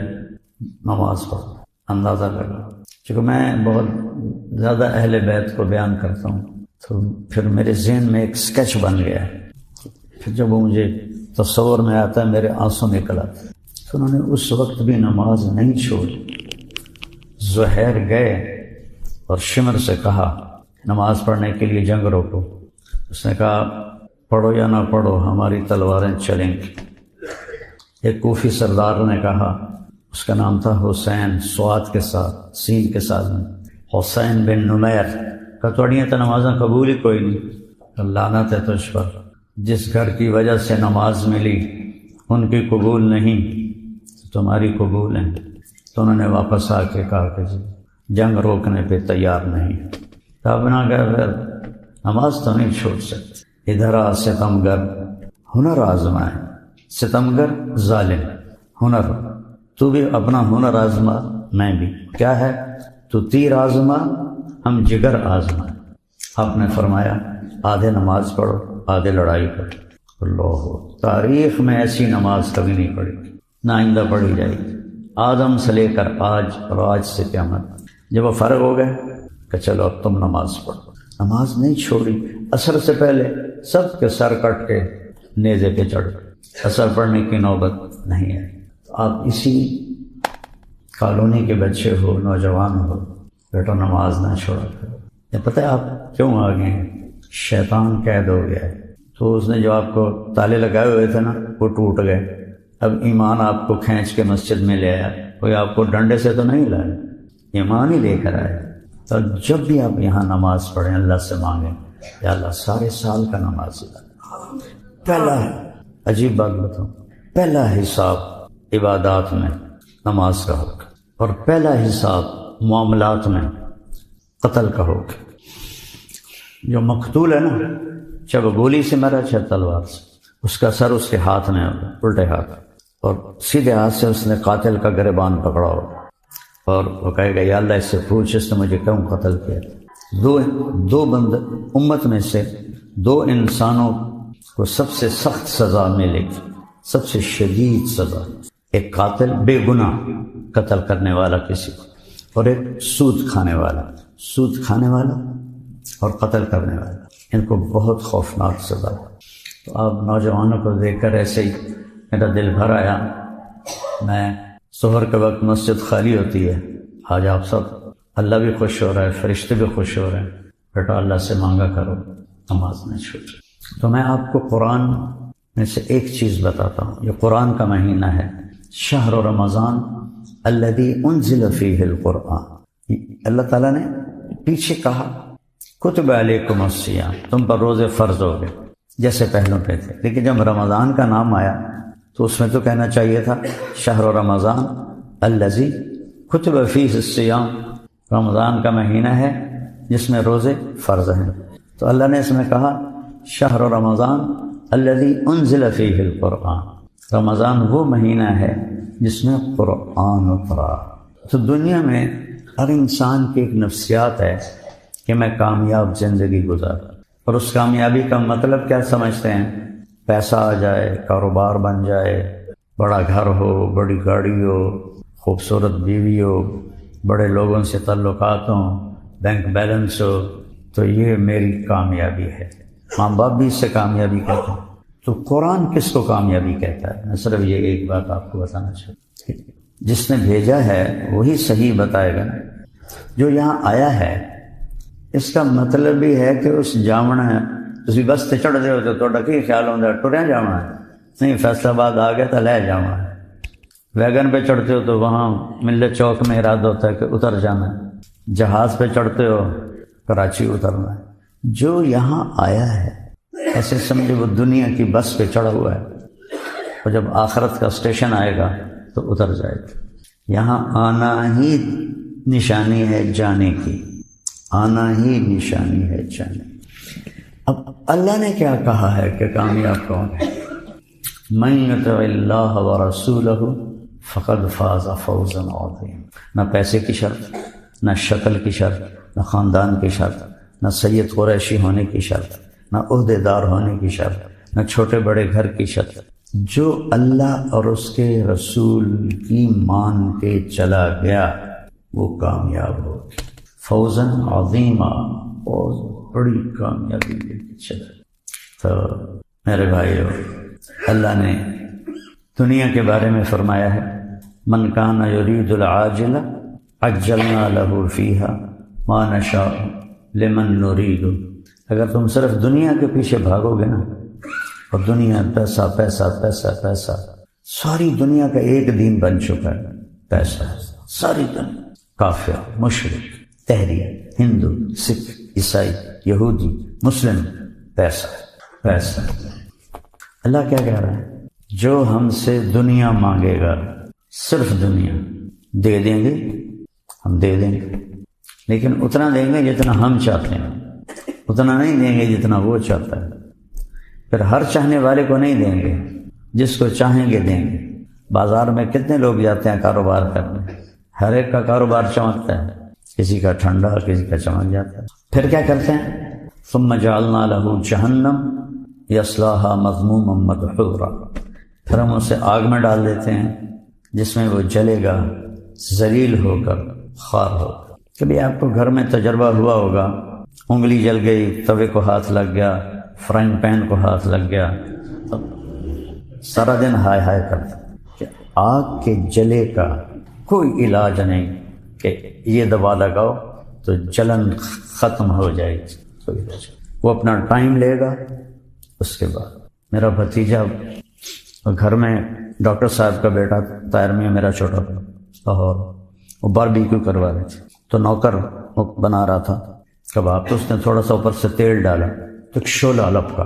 نماز پڑھو۔ اندازہ لگا، چونکہ میں بہت زیادہ اہل بیت کو بیان کرتا ہوں تو پھر میرے ذہن میں ایک سکیچ بن گیا ہے، پھر جب وہ مجھے تصور میں آتا ہے میرے آنسو نکل آتے۔ تو انہوں نے اس وقت بھی نماز نہیں چھوڑی، زہیر گئے اور شمر سے کہا نماز پڑھنے کے لیے جنگ روکو۔ اس نے کہا پڑھو یا نہ پڑھو ہماری تلواریں چلیں گی۔ ایک کوفی سردار نے کہا، اس کا نام تھا حسین، سواد کے ساتھ سین کے ساتھ میں، حسین بن نمیر، کہ توڑیاں تو نمازاں قبول ہی کوئی نہیں، لعنت ہے تجھ پر، جس گھر کی وجہ سے نماز ملی ان کی قبول نہیں، تمہاری قبول ہیں۔ تو انہوں نے واپس آ کے کہا کہ جنگ روکنے پہ تیار نہیں۔ تب نہ کہ پھر نماز تو نہیں چھوڑ سکتے۔ ادھر آ ستمگر، ہنر آزمائے، ستمگر ظالم، ہنر، تو بھی اپنا ہنر آزما، میں بھی، کیا ہے، تو تیر آزما، ہم جگر آزمائیں۔ آپ نے فرمایا آدھے نماز پڑھو آدھے لڑائی کرو۔ اللہ، تاریخ میں ایسی نماز کبھی نہیں پڑھی، نہ آئندہ پڑھی جائے گی، آدم سے لے کر آج اور آج سے قیامت۔ جب وہ فرق ہو گئے کہ چلو اب تم نماز پڑھو، نماز نہیں چھوڑی۔ عصر سے پہلے سب کے سر کٹ کے نیزے پہ چڑھ گئے، عصر پڑھنے کی نوبت نہیں ہے۔ آپ اسی کالونی کے بچے ہو، نوجوان ہو، بیٹا نماز نہ چھوڑا کرو۔ یہ پتہ ہے آپ کیوں آ گئے ہیں؟ شیطان قید ہو گیا ہے، تو اس نے جو آپ کو تالے لگائے ہوئے تھے نا وہ ٹوٹ گئے۔ اب ایمان آپ کو کھینچ کے مسجد میں لے آیا، کوئی آپ کو ڈنڈے سے تو نہیں لایا، ایمان ہی لے کر آیا۔ تو جب بھی آپ یہاں نماز پڑھیں اللہ سے مانگیں، یا اللہ سارے سال کا نماز پہلا، عجیب بات بتاؤں، پہلا حساب عبادات میں نماز کا ہوگا، اور پہلا حساب معاملات میں قتل کا ہوگا۔ جو مقتول ہے نا، چاہے وہ گولی سے مرا چاہے تلوار سے، اس کا سر اس کے ہاتھ میں ہوگا، الٹے ہاتھ، اور سیدھے ہاتھ سے اس نے قاتل کا گریبان پکڑا ہوگا، اور وہ کہے گا یا اللہ اس سے پوچھ اس نے مجھے کیوں قتل کیا۔ دو بندے امت میں سے دو انسانوں کو سب سے سخت سزا ملے گی، سب سے شدید سزا، ایک قاتل بے گناہ قتل کرنے والا کسی کو، اور ایک سود کھانے والا اور قتل کرنے والا، ان کو بہت خوفناک سزا۔ تو آپ نوجوانوں کو دیکھ کر ایسے ہی میرا دل بھر آیا۔ میں ظہر کے وقت مسجد خالی ہوتی ہے، آج آپ سب، اللہ بھی خوش ہو رہا ہے، فرشتے بھی خوش ہو رہے ہیں، بیٹا اللہ سے مانگا کرو، نماز نہ چھوڑو۔ تو میں آپ کو قرآن میں سے ایک چیز بتاتا ہوں، یہ قرآن کا مہینہ ہے، شہر رمضان الذی انزل فیہ القرآن۔ اللہ تعالیٰ نے پیچھے کہا کتب علیکم الصیام، تم پر روزے فرض ہو گئے جیسے پہلوں پہ تھے، لیکن جب رمضان کا نام آیا تو اس میں تو کہنا چاہیے تھا شہر رمضان الذی کتب فیہ الصیام، رمضان کا مہینہ ہے جس میں روزے فرض ہیں، تو اللہ نے اس میں کہا شہر رمضان الذی انزل فیہ القرآن، رمضان وہ مہینہ ہے جس میں قرآن اترا۔ تو دنیا میں ہر انسان کی ایک نفسیات ہے کہ میں کامیاب زندگی گزاروں، اور اس کامیابی کا مطلب کیا سمجھتے ہیں؟ پیسہ آ جائے، کاروبار بن جائے، بڑا گھر ہو، بڑی گاڑی ہو، خوبصورت بیوی ہو، بڑے لوگوں سے تعلقات ہوں، بینک بیلنس ہو، تو یہ میری کامیابی ہے۔ ماں باپ بھی اس سے کامیابی کہتے ہیں۔ تو قرآن کس کو کامیابی کہتا ہے؟ میں صرف یہ ایک بات آپ کو بتانا چاہتا ہوں، جس نے بھیجا ہے وہی صحیح بتائے گا۔ جو یہاں آیا ہے اس کا مطلب بھی ہے کہ اس جامنا ہے، تسی بس تے چڑھ دے ہو تو تھوڑا کی خیال ہوتا ہے ٹریا جانا ہے، نہیں فیصل آباد آ گیا تو لے جانا ہے، ویگن پہ چڑھتے ہو تو وہاں ملت چوک میں ارادہ ہوتا ہے کہ اتر جانا ہے، جہاز پہ چڑھتے ہو کراچی اترنا ہے۔ جو یہاں آیا ہے ایسے سمجھے وہ دنیا کی بس پہ چڑھا ہوا ہے، اور جب آخرت کا اسٹیشن آئے گا تو اتر جائے گا۔ یہاں آنا ہی نشانی ہے جانے کی، آنا ہی نشانی ہے جانے کی۔ اب اللہ نے کیا کہا ہے کہ کامیاب کون ہے؟ من یطع اللہ ورسولہ فقد فاز فوزا عظیما۔ نہ پیسے کی شرط، نہ شکل کی شرط، نہ خاندان کی شرط، نہ سید قریشی ہونے کی شرط، نہ عہدے دار ہونے کی شرط، نہ چھوٹے بڑے گھر کی شرط۔ جو اللہ اور اس کے رسول کی مان کے چلا گیا وہ کامیاب ہو گیا، فوزا عظیما، بہت بڑی کامیابی لے کے چلا۔ تو میرے بھائیو، اللہ نے دنیا کے بارے میں فرمایا ہے من کان یرید العاجلہ عجلنا لہ فیہا ما نشاء لمن نرید۔ اگر تم صرف دنیا کے پیچھے بھاگو گے نا، اور دنیا پیسہ پیسہ پیسہ پیسہ،
ساری دنیا کا ایک دین بن چکا ہے پیسہ، ساری دنیا، کافر، مشرک، تحریہ، ہندو، سکھ، عیسائی، یہودی، مسلم، پیسہ پیسہ۔ اللہ کیا کہہ رہا ہے؟ جو ہم سے دنیا مانگے گا، صرف دنیا دے دیں گے، ہم دے دیں گے، لیکن اتنا دیں گے جتنا ہم چاہتے ہیں، اتنا نہیں دیں گے جتنا وہ چاہتا ہے۔ پھر ہر چاہنے والے کو نہیں دیں گے، جس کو چاہیں گے دیں گے۔ بازار میں کتنے لوگ جاتے ہیں کاروبار کرنے، ہر ایک کا کاروبار چمکتا ہے، کسی کا ٹھنڈا، کسی کا چمک جاتا ہے۔ پھر کیا کرتے ہیں؟ ثم جعلنا له جہنم یصلاها مذموما مدحورا، پھر ہم اسے آگ میں ڈال دیتے ہیں جس میں وہ جلے گا ذلیل ہو کر، خوار ہو کر۔ کبھی آپ کو گھر میں تجربہ ہوا ہوگا، انگلی جل گئی، توے کو ہاتھ لگ گیا، فرائنگ پین کو ہاتھ لگ گیا، تو سارا دن ہائے ہائے کرتا کہ آگ کے جلے کا کوئی علاج نہیں کہ یہ دوا لگاؤ تو جلن ختم ہو جائے گی، کوئی علاج۔ وہ اپنا ٹائم لے گا۔ اس کے بعد میرا بھتیجا گھر میں، ڈاکٹر صاحب کا بیٹا طاہر میاں میرا چھوٹا لاہور، وہ باربیکیو کروا رہے تھے، تو نوکر بنا رہا تھا کباب، تو اس نے تھوڑا سا اوپر سے تیل ڈالا تو ایک شعلہ لپکا،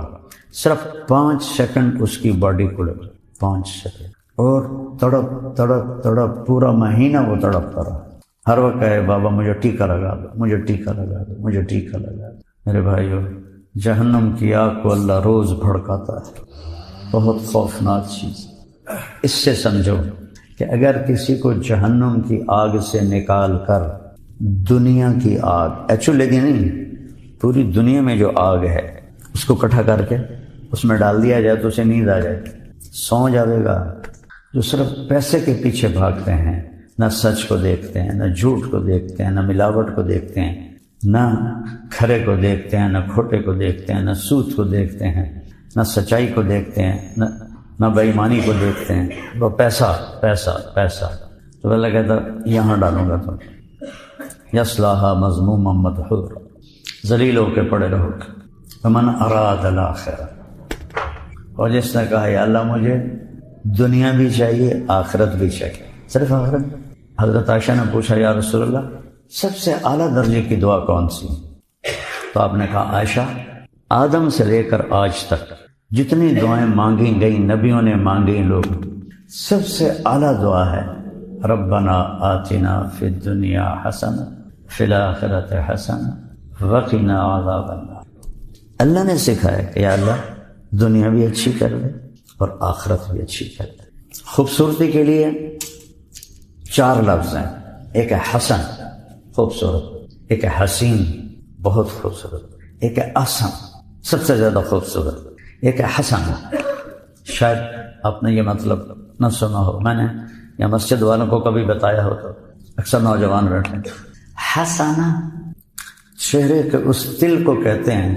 صرف 5 سیکنڈ اس کی باڈی کو لگا، 5 سیکنڈ، اور تڑپ تڑپ تڑپ پورا مہینہ وہ تڑپتا رہا۔ ہر وقت کہے بابا مجھے ٹیکہ لگا دو، مجھے ٹیکہ لگا دو، مجھے ٹیکہ لگا دو۔ میرے بھائیو، جہنم کی آگ کو اللہ روز بھڑکاتا ہے، بہت خوفناک چیز۔ اس سے سمجھو کہ اگر کسی کو جہنم کی آگ سے نکال کر دنیا کی آگ، ایکچولی نہیں، پوری دنیا میں جو آگ ہے اس کو اکٹھا کر کے اس میں ڈال دیا جائے تو اسے نیند آ جائے، سو جاوے گا۔ جو صرف پیسے کے پیچھے بھاگتے ہیں، نہ سچ کو دیکھتے ہیں، نہ جھوٹ کو دیکھتے ہیں، نہ ملاوٹ کو دیکھتے ہیں، نہ کھرے کو دیکھتے ہیں، نہ کھوٹے کو دیکھتے ہیں، نہ سود کو دیکھتے ہیں، نہ سچائی کو دیکھتے ہیں، نہ بے ایمانی کو دیکھتے ہیں، وہ پیسہ پیسہ پیسہ۔ تو اللہ کہتا یہاں ڈالوں گا تم، یصلاها مذموما مدحورا، ذلیل ہو کے پڑے رہو گے۔ فمن اراد الاخرہ، اور جس نے کہا یا اللہ مجھے دنیا بھی چاہیے، آخرت بھی چاہیے، صرف آخرت۔ حضرت عائشہ نے پوچھا یا رسول اللہ سب سے اعلیٰ درجے کی دعا کون سی؟ تو آپ نے کہا عائشہ، آدم سے لے کر آج تک جتنی دعائیں مانگی گئی، نبیوں نے مانگی، لوگ، سب سے اعلیٰ دعا ہے ربنا آتنا فی الدنیا حسنہ فی الآخرۃ حسنہ وقنا عذاب النار۔ اللہ نے سکھایا کہ یا اللہ دنیا بھی اچھی کر دے اور آخرت بھی اچھی کر دے۔ خوبصورتی کے لیے 4 لفظ ہیں، ایک ہے حسن، خوبصورت، ایک ہے حسین، بہت خوبصورت، ایک ہے احسن، سب سے زیادہ خوبصورت، ایک ہے حسن۔ شاید آپ نے یہ مطلب نہ سنا ہو، میں نے یا مسجد والوں کو کبھی بتایا ہو تو اکثر نوجوان بیٹھے ہیں۔ حسنہ چہرے کے اس تل کو کہتے ہیں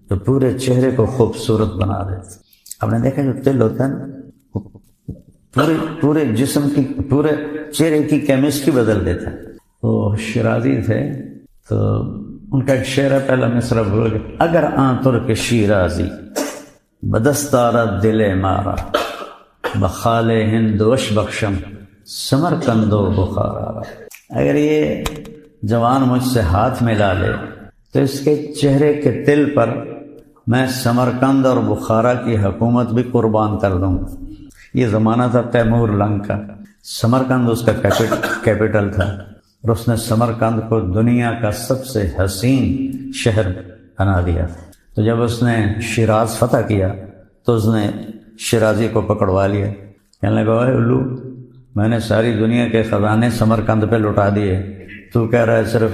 جو پورے چہرے کو خوبصورت بنا دیتے۔ آپ نے دیکھا جو تل ہوتا ہے نا، پورے جسم کی، پورے چہرے کی کیمسٹری بدل دیتا ہے۔ وہ شیرازی تھے تو ان کا ایک شعر ہے، پہلا مصرع بھول گئے، اگر آنتر کے شیرازی بدستارہ دل مارا بخال ہند وش بخشم سمرقند و بخارا۔ اگر یہ جوان مجھ سے ہاتھ ملا لے تو اس کے چہرے کے تل پر میں سمرقند اور بخارا کی حکومت بھی قربان کر دوں گا۔ یہ زمانہ تھا تیمور لنگ کا، سمرقند اس کا کیپٹل تھا، اور اس نے سمرقند کو دنیا کا سب سے حسین شہر بنا دیا۔ تو جب اس نے شیراز فتح کیا تو اس نے شیرازی کو پکڑوا لیا، کہنے لگا اے الو، میں نے ساری دنیا کے خزانے سمرقند پہ لٹا دیے، تو کہہ رہا ہے صرف۔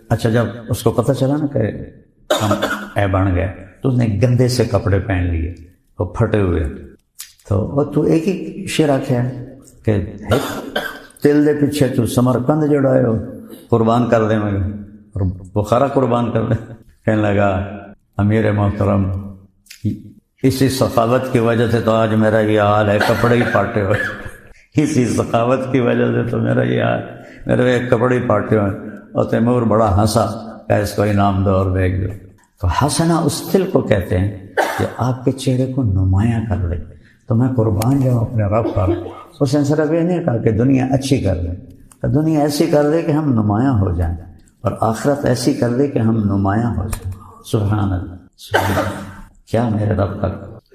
اچھا جب اس کو پتہ چلا نا کہ ہم اے بن گئے تو اس نے گندے سے کپڑے پہن لیے، وہ پھٹے ہوئے، تو ایک ہی شعر آخیا کہ تل دے پیچھے تو سمرقند جڑا ہے قربان کر دیں مگر، اور بخارا قربان کر دیں۔ کہنے لگا امیر محترم، اسی سخاوت کی وجہ سے تو آج میرا یہ حال ہے، کپڑے ہی پاٹے ہوئے، اسی سخاوت کی وجہ سے تو میرا یہ حال، میرے کپڑے ہی پاٹے ہوئے۔ اور تیمور بڑا ہنسا کہ اس کو انعام دو اور بھیج دو۔ تو حسنہ اس دل کو کہتے ہیں کہ آپ کے چہرے کو نمایاں کر دے۔ تو میں قربان جاؤں اپنے رب پر۔ اس نے صرف یہ نہیں کہا کہ دنیا اچھی کر دے، دنیا ایسی کر دے کہ ہم نمایاں ہو جائیں، اور آخرت ایسی کر دے کہ ہم نمایاں ہو جائیں۔ سبحان اللہ، سبحان اللہ، کیا میرے رب کا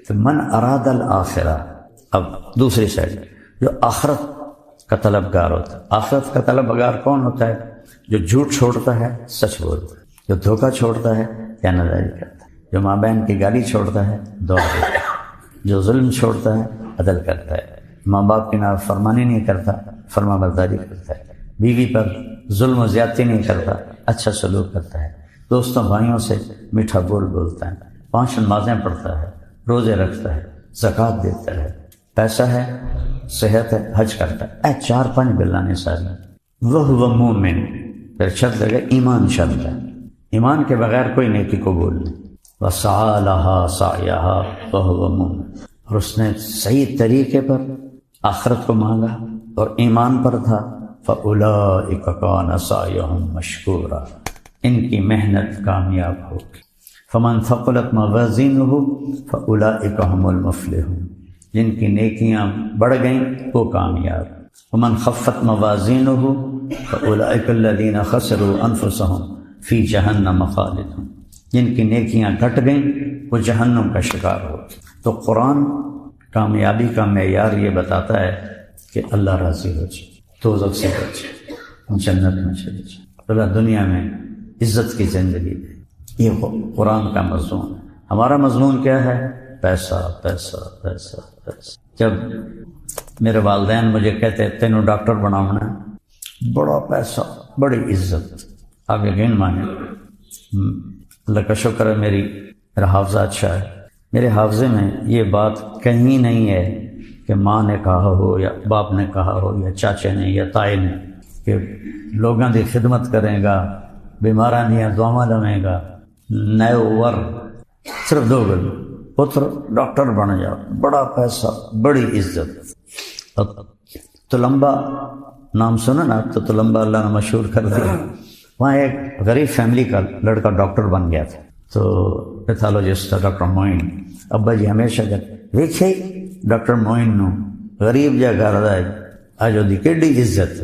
کہ من اراد الآخرہ۔ اب دوسری سائڈ، جو آخرت کا طلبگار ہوتا ہے، آخرت کا طلبگار کون ہوتا ہے؟ جو جھوٹ چھوڑتا ہے سچ بولتا ہے، جو دھوکہ چھوڑتا ہے خیانتداری کرتا ہے، جو ماں بہن کی گالی چھوڑتا ہے دعا دیتا ہے، جو ظلم چھوڑتا ہے عدل کرتا ہے، ماں باپ کی نافرمانی نہیں کرتا فرما برداری کرتا ہے، بیوی پر ظلم و زیادتی نہیں کرتا اچھا سلوک کرتا ہے، دوستوں بھائیوں سے میٹھا بول بولتا ہے، 5 نمازیں پڑھتا ہے، روزے رکھتا ہے، زکوٰۃ دیتا ہے، پیسہ ہے، صحت ہے، حج کرتا ہے، 4-5 بلانے ساری۔ وہ مومن، پھر شرط لگے ایمان شرط ہے، ایمان کے بغیر کوئی نیکی قبول نہیں۔ وسعی لها سعیها وهو مومن، اور اس نے صحیح طریقے پر آخرت کو مانگا اور ایمان پر تھا۔ فَأُولَئِكَ كَانَ سَعْيُهُمْ مَشْكُورًا، ان کی محنت کامیاب ہوگی۔ فَمَنْ ثَقُلَتْ مَوَازِينُهُ فَأُولَئِكَ هُمُ الْمُفْلِحُونَ، جن کی نیکیاں بڑھ گئیں وہ کامیاب۔ وَمَنْ خَفَّتْ مَوَازِينُهُ فَأُولَئِكَ الَّذِينَ خَسِرُوا أَنفُسَهُمْ فِي جَهَنَّمَ خَالِدُونَ، جن کی نیکیاں گھٹ گئیں وہ جہنم کا شکار ہو۔ تو قرآن کامیابی کا معیار یہ بتاتا ہے کہ اللہ راضی ہو جائے، دوزخ سے بچے، جنت میں چلے جائے، اللہ دنیا میں عزت کی زندگی دے۔ یہ قرآن کا مضمون ہے۔ ہمارا مضمون کیا ہے؟ پیسہ پیسہ پیسہ پیسہ۔ جب میرے والدین مجھے کہتے تینوں ڈاکٹر بناؤنا، بڑا پیسہ بڑی عزت، آپ یقین مانیں اللہ کا شکر ہے میرا حافظہ اچھا ہے، میرے حافظے میں یہ بات کہیں نہیں ہے کہ ماں نے کہا ہو یا باپ نے کہا ہو یا چاچے نے یا تائی نے کہ لوگاں دی خدمت کرے گا، بیماراں دیاں دعاواں لویں گا، نئے ور صرف 2 گل پتر ڈاکٹر بن جاؤ، بڑا پیسہ بڑی عزت۔ تلمبا نام سنا نا؟ تو تلمبا اللہ نے مشہور کر دیا۔ وہاں ایک غریب فیملی کا لڑکا ڈاکٹر بن گیا تھا، تو پیتھالوجسٹ تھا ڈاکٹر معین۔ ابا جی ہمیشہ دیکھے ڈاکٹر معین نو غریب جا گھر دا آج دی کیڈی عزت۔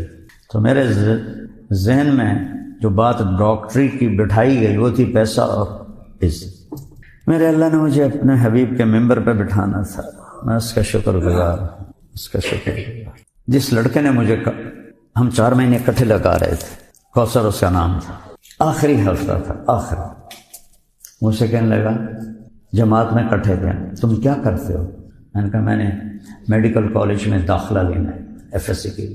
تو میرے ذہن میں جو بات ڈاکٹری کی بٹھائی گئی وہ تھی پیسہ اور عزت۔ میرے اللہ نے مجھے اپنے حبیب کے ممبر پہ بٹھانا تھا، میں اس کا شکر گزار ہوں، اس کا شکر گزار۔ جس لڑکے نے مجھے ہم 4 مہینے اکٹھے لگا رہے تھے، کوثر اس کا نام تھا، آخری ہفتہ تھا، آخری مجھ سے کہنے لگا جماعت میں کٹھے تھے، تم کیا کرتے ہو؟ میں نے کہا میں نے میڈیکل کالج میں داخلہ لینا ہے، FSC کی۔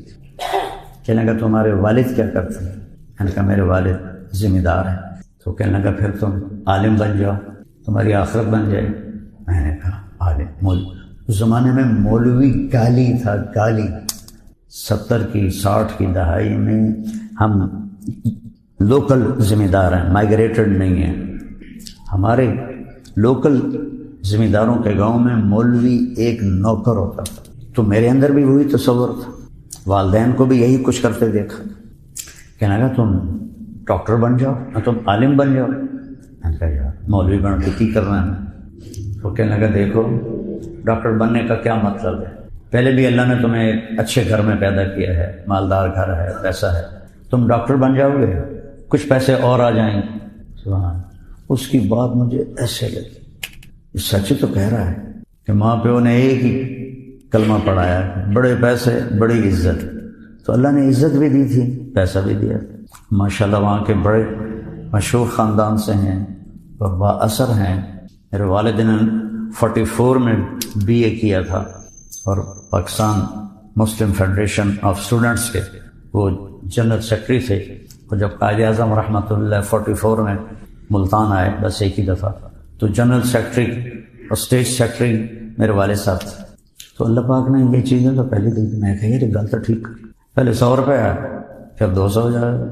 کہنے لگا تمہارے والد کیا کرتے ہیں؟ میں نے کہا میرے والد ذمہ دار ہیں۔ تو کہنے لگا پھر تم عالم بن جاؤ، تمہاری آخرت بن جائے۔ میں نے کہا عالم، اس زمانے میں مولوی گالی تھا، گالی۔ 70 کی 60 کی دہائی میں ہم لوکل ذمہ دار ہیں، مائگریٹڈ نہیں ہیں۔ ہمارے لوکل ذمہ داروں کے گاؤں میں مولوی ایک نوکر ہوتا تھا، تو میرے اندر بھی وہی تصور تھا، والدین کو بھی یہی کچھ کرتے دیکھا۔ کہنے لگا تم ڈاکٹر بن جاؤ، تم عالم بن جاؤ۔ میں نے کہا یار مولوی بن کے کی کرنا ہے؟ تو کہنے لگا دیکھو ڈاکٹر بننے کا کیا مطلب ہے، پہلے بھی اللہ نے تمہیں ایک اچھے گھر میں پیدا کیا ہے، مالدار گھر ہے، پیسہ ہے، تم ڈاکٹر بن جاؤ گے، کچھ پیسے اور آ جائیں گے۔ سبحان، اس کی بات مجھے ایسے لگی، سچ تو کہہ رہا ہے کہ ماں پیو نے ایک ہی کلمہ پڑھایا، بڑے پیسے بڑی عزت، تو اللہ نے عزت بھی دی تھی، پیسہ بھی دیا۔ ماشاءاللہ وہاں کے بڑے مشہور خاندان سے ہیں اور با اثر ہیں۔ میرے والد نے 44 میں BA کیا تھا، اور پاکستان مسلم فیڈریشن آف اسٹوڈنٹس کے وہ جنرل سیکرٹری تھے۔ اور جب قائد اعظم رحمۃ اللہ 44 میں ملتان آئے، بس ایک ہی دفعہ، تو جنرل سیکرٹری اور اسٹیٹ سیکرٹری میرے والد صاحب تھے۔ تو اللہ پاک نے یہ چیزیں تو پہلے دی تھی، میں کہا یہ گل تو ٹھیک، پہلے 100 روپے آیا، پھر 200 ہو جائے گا،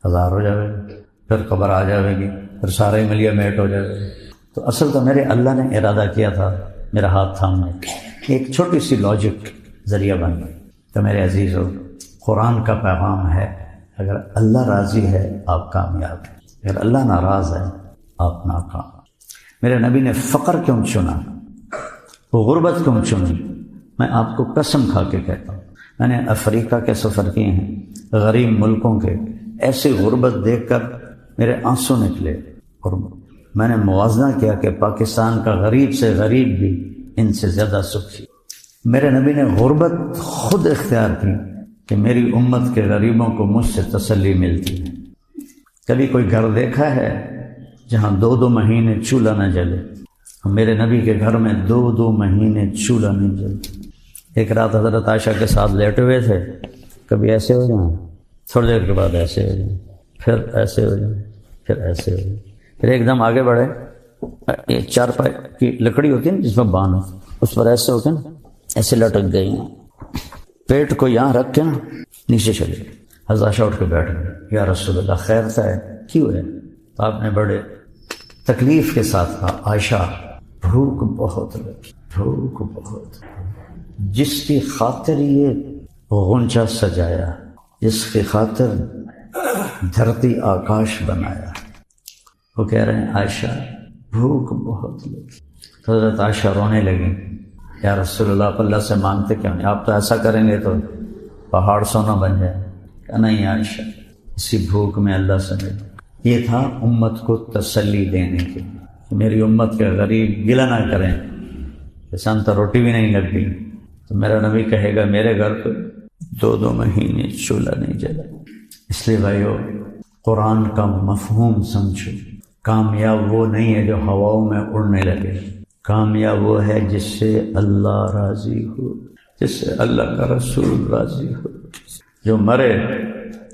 1000 ہو جائے گا، پھر قبر آ جائے گی، پھر سارے ملیے میٹ ہو جائے گا۔ تو اصل تو میرے اللہ نے ارادہ کیا تھا میرا ہاتھ تھامنے، ایک چھوٹی سی لاجک ذریعہ بن گئی۔ تو میرے عزیزو، قرآن کا پیغام ہے اگر اللہ راضی ہے آپ کامیاب ہیں، اگر اللہ ناراض ہے آپ ناکام۔ میرے نبی نے فقر کیوں چنا، وہ غربت کیوں چنی؟ میں آپ کو قسم کھا کے کہتا ہوں، میں نے افریقہ کے سفر کیے ہیں، غریب ملکوں کے، ایسی غربت دیکھ کر میرے آنسو نکلے، اور میں نے موازنہ کیا کہ پاکستان کا غریب سے غریب بھی ان سے زیادہ سکھی۔ میرے نبی نے غربت خود اختیار کی کہ میری امت کے غریبوں کو مجھ سے تسلی ملتی ہے۔ کبھی کوئی گھر دیکھا ہے جہاں 2 مہینے چولہا نہ جلے؟ میرے نبی کے گھر میں 2 مہینے چولہا نہیں جلتا۔ ایک رات حضرت عائشہ کے ساتھ لیٹے ہوئے تھے، کبھی ایسے ہو جائیں، تھوڑی دیر کے بعد ایسے ہو جائیں، پھر ایسے ہو جائیں، پھر ایسے ہو جائیں، پھر ایک دم آگے بڑھے۔ یہ 4 پائی کی لکڑی ہوتی ہے نا جس میں باندھ ہوتی، اس پر ایسے ہو کے نا ایسے لٹک گئی ہیں، پیٹ کو یہاں رکھ کے نا نیچے چلے۔ حضرت عائشہ اٹھ کے بیٹھ گئے، یا رسول اللہ خیر تھا ہے، کیوں ہے؟ تو آپ نے بڑے تکلیف کے ساتھ کہا، عائشہ بھوک بہت لگی، بھوک بہت، جس کی خاطر یہ غنچہ سجایا، جس کی خاطر دھرتی آکاش بنایا، وہ کہہ رہے ہیں عائشہ بھوک بہت لگی۔ حضرت عائشہ رونے لگی، یا رسول اللہ آپ اللہ سے مانگتے کیوں نہیں؟ آپ تو ایسا کریں گے تو پہاڑ سونا بن جائے۔ کہ نہیں عائشہ، اسی بھوک میں اللہ سے ملے۔ یہ تھا امت کو تسلی دینے کے لیے کہ میری امت کے غریب گلہ نہ کریں کہ سن تو روٹی بھی نہیں لگ گئی، تو میرا نبی کہے گا میرے گھر پہ 2 مہینے چولہا نہیں جلا۔ اس لیے بھائیو، قرآن کا مفہوم سمجھو۔ کامیاب وہ نہیں ہے جو ہواؤں میں اڑنے لگے، کامیاب وہ ہے جس سے اللہ راضی ہو، جس سے اللہ کا رسول راضی ہو۔ جو مرے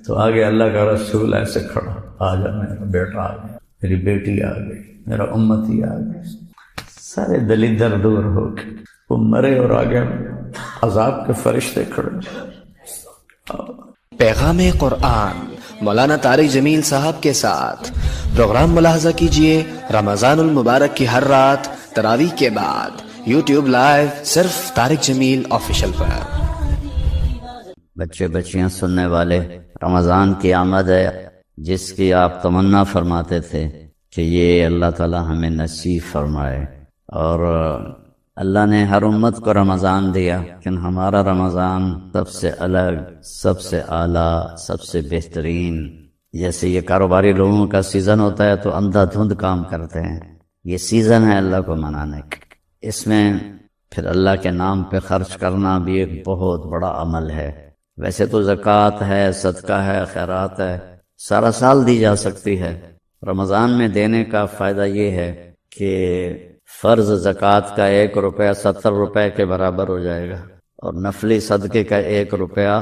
تو آگے اللہ کا رسول ایسے کھڑا، آ جا میرا بیٹا آ گیا، میری بیٹی آ گئی، میرا امتی آ گئی، سارے دلیدر دور ہو کے وہ مرے اور آگے عذاب کے فرشتے کھڑے۔
پیغام قرآن مولانا طارق جمیل صاحب کے ساتھ پروگرام ملاحظہ کیجئے رمضان المبارک کی ہر رات تراویح کے بعد یوٹیوب لائیو صرف طارق جمیل آفیشیل پر۔
بچے بچیاں سننے والے، رمضان کی آمد ہے جس کی آپ تمنا فرماتے تھے کہ یہ اللہ تعالی ہمیں نصیب فرمائے، اور اللہ نے ہر امت کو رمضان دیا، لیکن ہمارا رمضان سب سے الگ، سب سے اعلیٰ، سب سے بہترین۔ جیسے یہ کاروباری لوگوں کا سیزن ہوتا ہے تو اندھا دھند کام کرتے ہیں، یہ سیزن ہے اللہ کو منانے کا۔ اس میں پھر اللہ کے نام پہ خرچ کرنا بھی ایک بہت بڑا عمل ہے۔ ویسے تو زکوٰۃ ہے، صدقہ ہے، خیرات ہے، سارا سال دی جا سکتی ہے۔ رمضان میں دینے کا فائدہ یہ ہے کہ فرض زکوٰۃ کا 1 روپیہ 70 روپے کے برابر ہو جائے گا، اور نفلی صدقے کا 1 روپیہ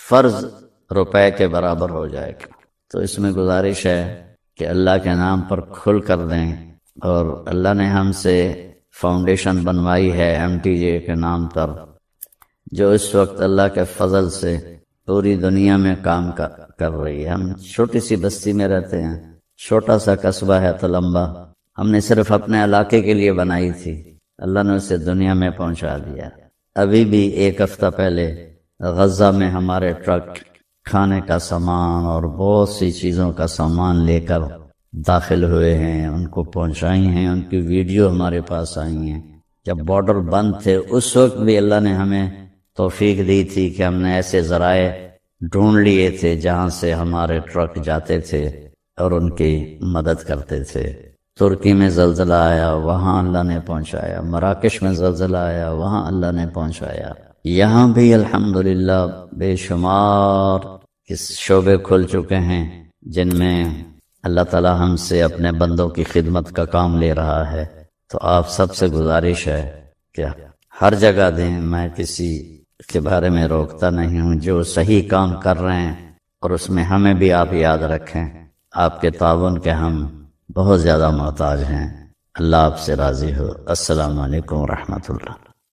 فرض روپے کے برابر ہو جائے گا۔ تو اس میں گزارش ہے کہ اللہ کے نام پر کھل کر دیں، اور اللہ نے ہم سے فاؤنڈیشن بنوائی ہے MTJ کے نام پر، جو اس وقت اللہ کے فضل سے پوری دنیا میں کام کر رہی ہے۔ ہم چھوٹی سی بستی میں رہتے ہیں، چھوٹا سا قصبہ ہے تلمبہ، ہم نے صرف اپنے علاقے کے لیے بنائی تھی، اللہ نے اسے دنیا میں پہنچا دیا۔ ابھی بھی 1 ہفتہ پہلے غزہ میں ہمارے ٹرک کھانے کا سامان اور بہت سی چیزوں کا سامان لے کر داخل ہوئے ہیں، ان کو پہنچائی ہیں، ان کی ویڈیو ہمارے پاس آئی ہیں۔ جب بارڈر بند تھے اس وقت بھی اللہ نے ہمیں توفیق دی تھی کہ ہم نے ایسے ذرائع ڈھونڈ لیے تھے جہاں سے ہمارے ٹرک جاتے تھے اور ان کی مدد کرتے تھے۔ ترکی میں زلزلہ آیا، وہاں اللہ نے پہنچایا، مراکش میں زلزلہ آیا، وہاں اللہ نے پہنچایا۔ یہاں بھی الحمدللہ بے شمار اس شعبے کھل چکے ہیں جن میں اللہ تعالی ہم سے اپنے بندوں کی خدمت کا کام لے رہا ہے۔ تو آپ سب سے گزارش ہے کہ ہر جگہ دیں، میں کسی کے بارے میں روکتا نہیں ہوں، جو صحیح کام کر رہے ہیں اور اس میں ہمیں بھی آپ یاد رکھیں، آپ کے تعاون کے ہم بہت زیادہ محتاج ہیں۔ اللہ آپ سے راضی ہو۔ السلام علیکم ورحمۃ اللہ۔